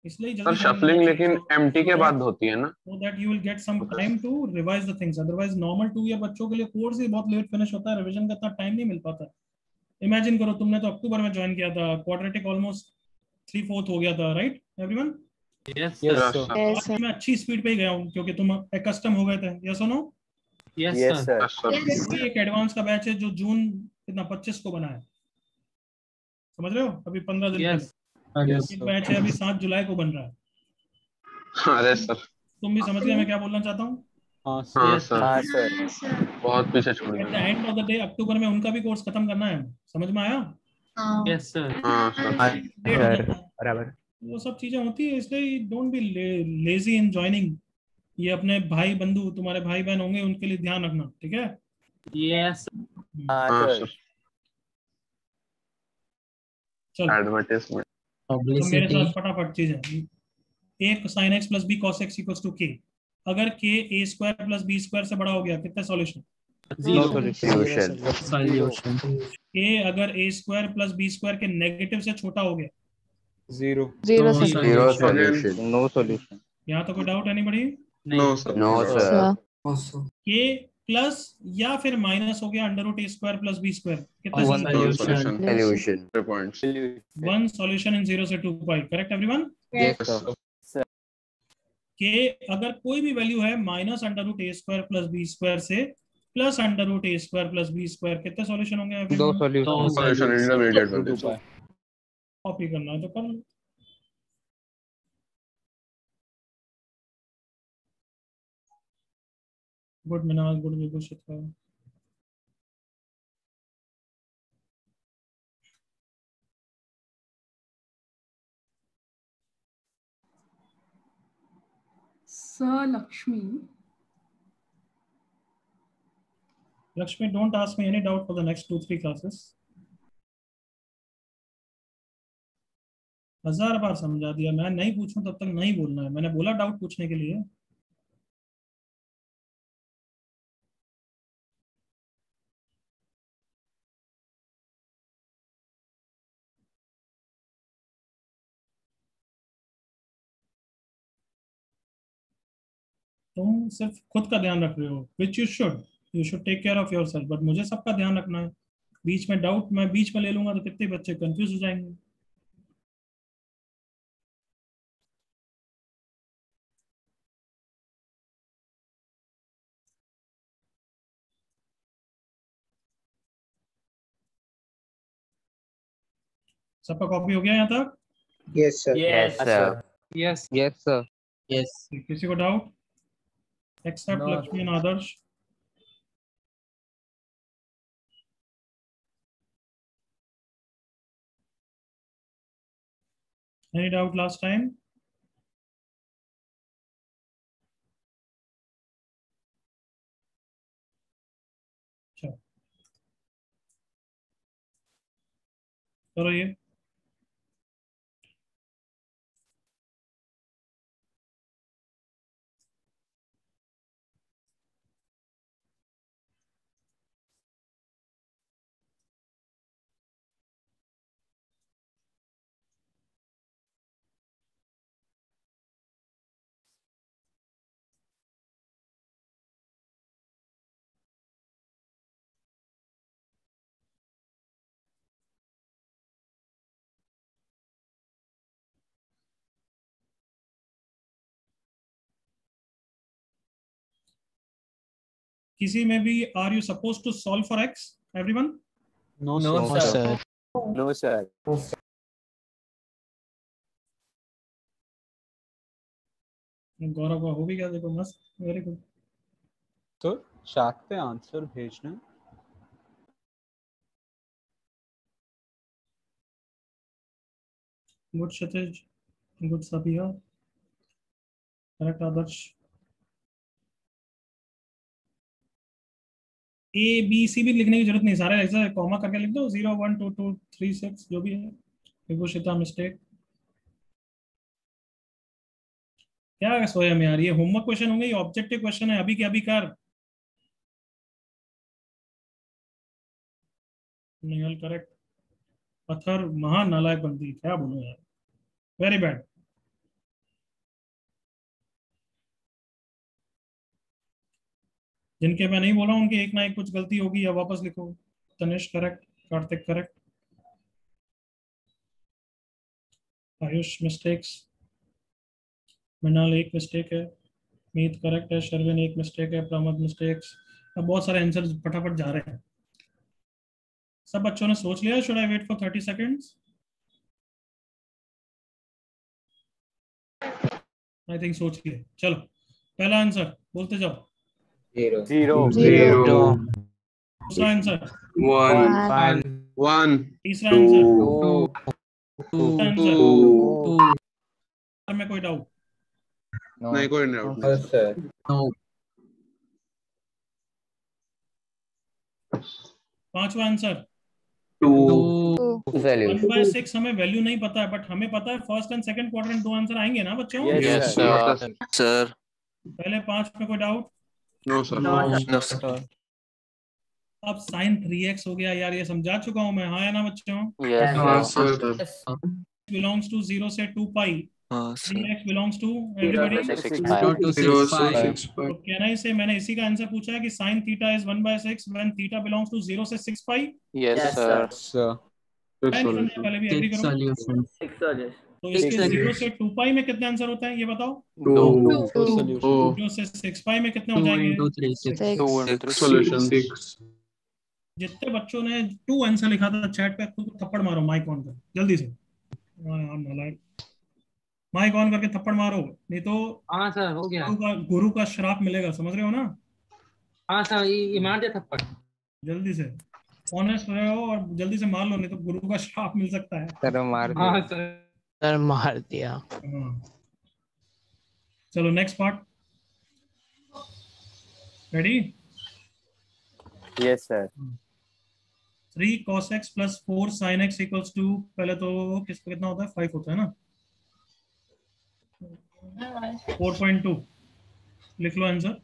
इसलिए सर शफलिंग लेकिन एमटी के बाद होती है ना, so that you will get some time to revise the things, otherwise normal 2 या बच्चों के लिए कोर्स ही बहुत लेट फिनिश होता है, रिवीजन का इतना टाइम नहीं मिल पाता। इमेजिन करो तुमने तो अक्टूबर में ज्वाइन किया था, क्वाड्रेटिक ऑलमोस्ट 3/4 हो गया था, राइट एवरीवन? Yes sir. मैं अच्छी स्पीड पे ही गया हूँ क्योंकि तुम एकस्टम हो गए थे, यस और नो? Yes sir. अभी एक एडवांस का बैच है जो जून कितना 25 को बना है, समझ रहे हो? अभी 15 दिन पहले एक बैच है, अभी 7 जुलाई को बन रहा है। अरे सर तुम भी समझ गए मैं क्या बोलना चाहता हूँ? हाँ सर, बहुत पीछे छोड़ at the end of the day अक्टूबर में उनका भी कोर्स खत्म करना है, समझ में आया? Yes sir. हाँ सर बराबर। वो सब चीजें होती है, इसलिए don't be lazy in joining. ये अपने भाई बंधु तुम्हारे भाई बहन होंगे, उनके लिए ध्यान रखना, ठीक है? Yes sir. चलो एडवर्टाइजमेंट तो मेरे साथ फटाफट चीजें, एक sin x plus b cos x equals to k, अगर k a square plus b square से बड़ा हो गया कितना सॉल्यूशन? Solution. k अगर a square plus b square के नेगेटिव से छोटा हो गया? Zero. Zero Zero solution. No solution. यहाँ तो कोई doubt anybody? No, sir. No, sir. k plus या फिर माइनस हो गया under root a square plus b square कितना Solution. Solution. 3 points. One solution in 0 से 2 pi, correct everyone? Yes, sir. K अगर कोई भी वैल्यू है minus under root a square plus b square से plus under root a square plus b square कितने solution होंगे? दो solution. Solution intermediate value. Copy करना है तो कर लो. गुड मिनाज, गुड विभूषित है. Sir Lakshmi. Lakshmi, don't ask me any doubt for the next 2-3 classes. 1000 बार समझा दिया, मैं नहीं पूछूं तब तक नहीं बोलना है. मैंने बोला डाउट पूछने के लिए. तुम सिर्फ खुद का ध्यान रख रहे हो, which you should take care of yourself, but मुझे सबका ध्यान रखना है. बीच में डाउट मैं बीच में ले लूंगा तो कितने बच्चे कंफ्यूज हो जाएंगे. सबका कॉपी हो गया यहाँ तक? Yes, sir. Yes, sir. Yes. Yes, sir. Yes. किसी को doubt except No. Lakshmi and Adarsh? Any doubt last time? चलो करो ये. किसी में भी are you suppose to solve for x everyone? No, No, sir. No, sir. Gaurav का हो भी गया, देखो मस्त, वेरी गुड. तो चैट पे आंसर भेजना. Good Kshitij, good Sabiya, correct Adarsh. A B C भी लिखने की जरूरत नहीं, सारे ऐसा कॉमा करके लिख दो. 0 1 2 2 3 6 जो भी है. विभूषिता मिस्टेक. क्या सोया में यार, ये होमवर्क क्वेश्चन होंगे, ये ऑब्जेक्टिव क्वेश्चन है. अभी के अभी कर. नहीं करेक्ट. पत्थर महान नालायक बंदी, क्या बोलूं यार, वेरी बैड. जिनके मैं नहीं बोल रहा हूं उनके एक ना एक कुछ गलती होगी, या वापस लिखो. Tanish correct, Kartik correct, Ayush mistakes, Mrinal एक मिस्टेक है, मीत करेक्ट है, शर्विन एक मिस्टेक है, प्रमोद मिस्टेक्स. अब बहुत सारे आंसर फटाफट जा रहे हैं. सब बच्चों ने सोच लिया? Should I wait for 30 seconds? I think सोच लिए. चलो पहला आंसर बोलते जाओ. 0. दूसरा आंसर 1. तीसरा आंसर 2. आंसर में कोई डाउट? नहीं, कोई डाउट. पांचवा आंसर 2. 1/6 हमें वैल्यू नहीं पता है, बट हमें पता है first and second quadrant 2 answer आएंगे ना बच्चों? Yes, sir. पहले 5 में कोई doubt? No sir. No sir. अब sin 3x हो गया यार, ये समझा चुका हूं मैं, हाँ या ना बच्चों? Yes, sir. belongs to 0 से 2 pi. 3x belongs to everybody. 0 से 6 pi. तो कहना इसे, मैंने इसी का आंसर पूछा है कि sin theta is 1/6 when theta belongs to 0 से 6 pi. Yes, sir. पहले भी एग्री करो। तो इसके 0 से 2 pi में कितने आंसर होते हैं ये बताओ? 0 से 6 pi में कितने हो जाएंगे? 6 जितने बच्चों ने 2 आंसर लिखा था चैट पे, खुद को थप्पड़ मारो माइक ऑन कर जल्दी से। माइक ऑन करके थप्पड़ मारो, नहीं तो हाँ सर हो गया। गुरु का श्राप मिलेगा, समझ रहे हो ना? हाँ सर ये मार दे थप्पड़। जल्दी से ऑनेस्ट रहो और जल्दी से मार लो, नहीं तो गुरु का श्राप मिल सकता है। सर मार दिया। हाँ सर मार दिया। चलो next part, ready? Yes, sir. 3 cos x plus 4 sin x equals to, पहले तो किसका कितना होता है? 5 होता है ना? 4.2 लिख लो आंसर।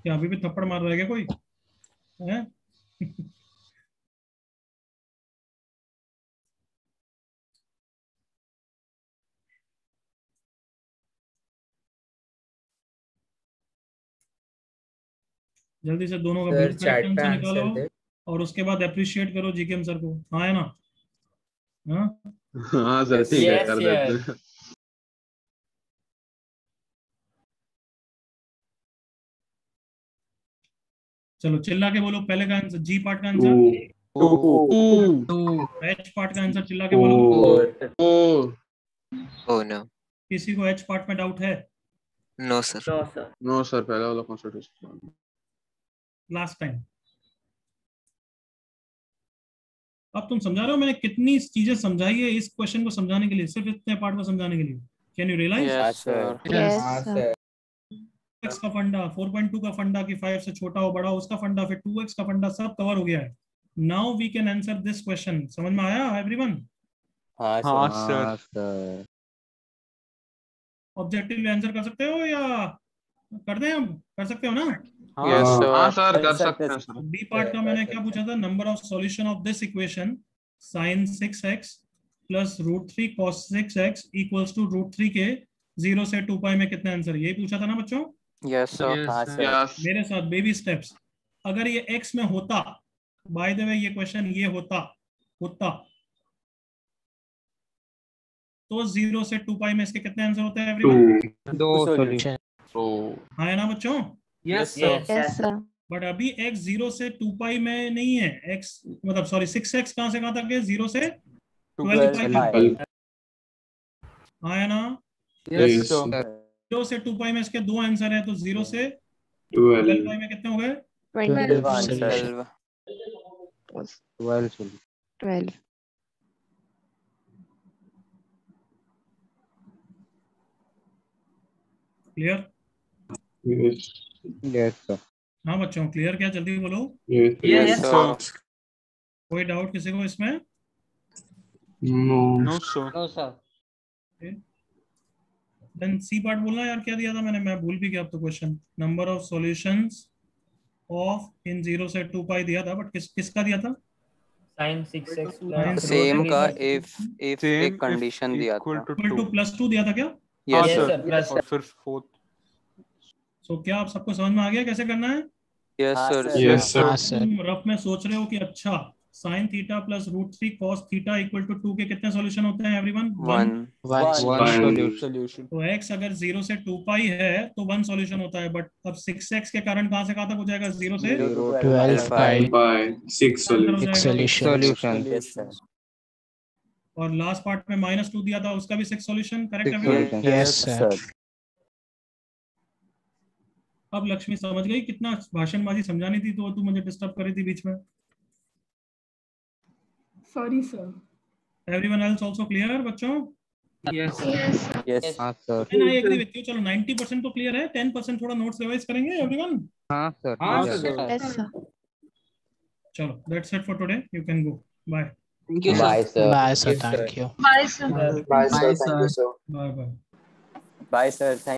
क्या अभी भी थप्पड़ मार रहा है क्या कोई? हैं? जल्दी से दोनों का करेक्ट आंसर निकालो और उसके बाद अप्रिशिएट करो जीकेएम सर को, हाँ है ना? हाँ सर ठीक है, कर देते हैं। चलो चिल्ला के बोलो पहले का आंसर, जी पार्ट का आंसर। एच पार्ट का आंसर चिल्ला के बोलो। नो। किसी को एच पार्ट में डाउट है? No sir. नो सर, पहला वाला कॉन्स्टिट्यूशन लास्ट टाइम। अब तुम समझा रहे हो मैंने कितनी चीजें समझाई है इस क्वेश्चन को समझाने के लिए, सिर्फ इतने पार्ट को समझाने के लिए। Can you realise? Yes, sir. x का फंडा, 4.2 का फंडा कि 5 से छोटा हो बड़ा हो उसका फंडा, फिर 2x का फंडा, सब कवर हो गया है। Now we can answer this question. समझ में आया एवरीवन? हाँ सर। ऑब्जेक्टिव आंसर कर सकते हो या कर दें? हम कर सकते हो ना? Yes sir. हाँ सर कर सकते हैं सर। बी पार्ट का मैंने क्या पूछा था? Number of solution of this equation sin 6x plus √3 cos 6x equals to √3 के 0 से 2 पाई में कितने आंसर, यही पूछा था ना बच्चों? Yes, sir. हाँ सर। मेरे साथ बेबी स्टेप्स। अगर ये x में होता, बाय द वे ये क्वेश्चन ये होता तो 0 से 2 पाई में इसके कितने आंसर होते हैं एवरीवन? 2 सॉल्यूशन। हाँ है ना बच्चों? Yes sir. बट अभी x 0 से 2 पाई में नहीं है, x मतलब सॉरी 6x कहां से कहां तक है? 0 से 12 पाई। हाँ है ना? Yes sir. 0 से 2 पाई में इसके दो आंसर है, तो 0 से 12 पाई में कितने हो गए? 12। क्लियर? Yes sir. हाँ बच्चों क्लियर? क्या जल्दी बोलो। Yes sir. कोई डाउट किसी को इसमें? No sir. Then C part बोलना यार, क्या दिया था मैंने, मैं भूल भी गया अब तो question. Number of solutions of in 0 से 2 पाई दिया था, बट किसका दिया था? sin 6x सेम का if एक कंडीशन दिया था। इक्वल टू +2 दिया था क्या? Yes sir, sir. plus और फिर 4th। सो क्या आप सबको समझ में आ गया कैसे करना है? Yes sir. Yes sir. तुम रफ में सोच रहे हो कि अच्छा sin theta plus √3 cos theta equal to 2 के कितने सॉल्यूशन होते हैं एवरीवन? 1 सॉल्यूशन। तो x अगर 0 से 2 पाई है तो 1 सॉल्यूशन होता है, बट अब 6x के कारण कहां से कहां तक हो जाएगा? 0 से 12 पाई by 6 सॉल्यूशन। Yes sir. और लास्ट पार्ट में -2 दिया था, उसका भी 6 solution. Correct everyone? Yes sir. अब लक्ष्मी समझ गई कितना भाषणबाजी समझानी थी, तो तू मुझे डिस्टर्ब कर रही थी बीच में। Sorry, sir. Everyone else also clear बच्चों? Yes. Yes. हाँ sir. And I agree with you. चलो 90% तो क्लियर है, 10% थोड़ा नोट्स रिवाइज करेंगे एवरीवन? हाँ सर। Yes, sir. चलो, that's it for today. You can go. Bye. Thank you, sir. Bye, sir. Bye, sir. Yes, sir. Thank you. Bye, sir. Bye, sir. Thank you, sir. Bye bye. Bye, sir. Thank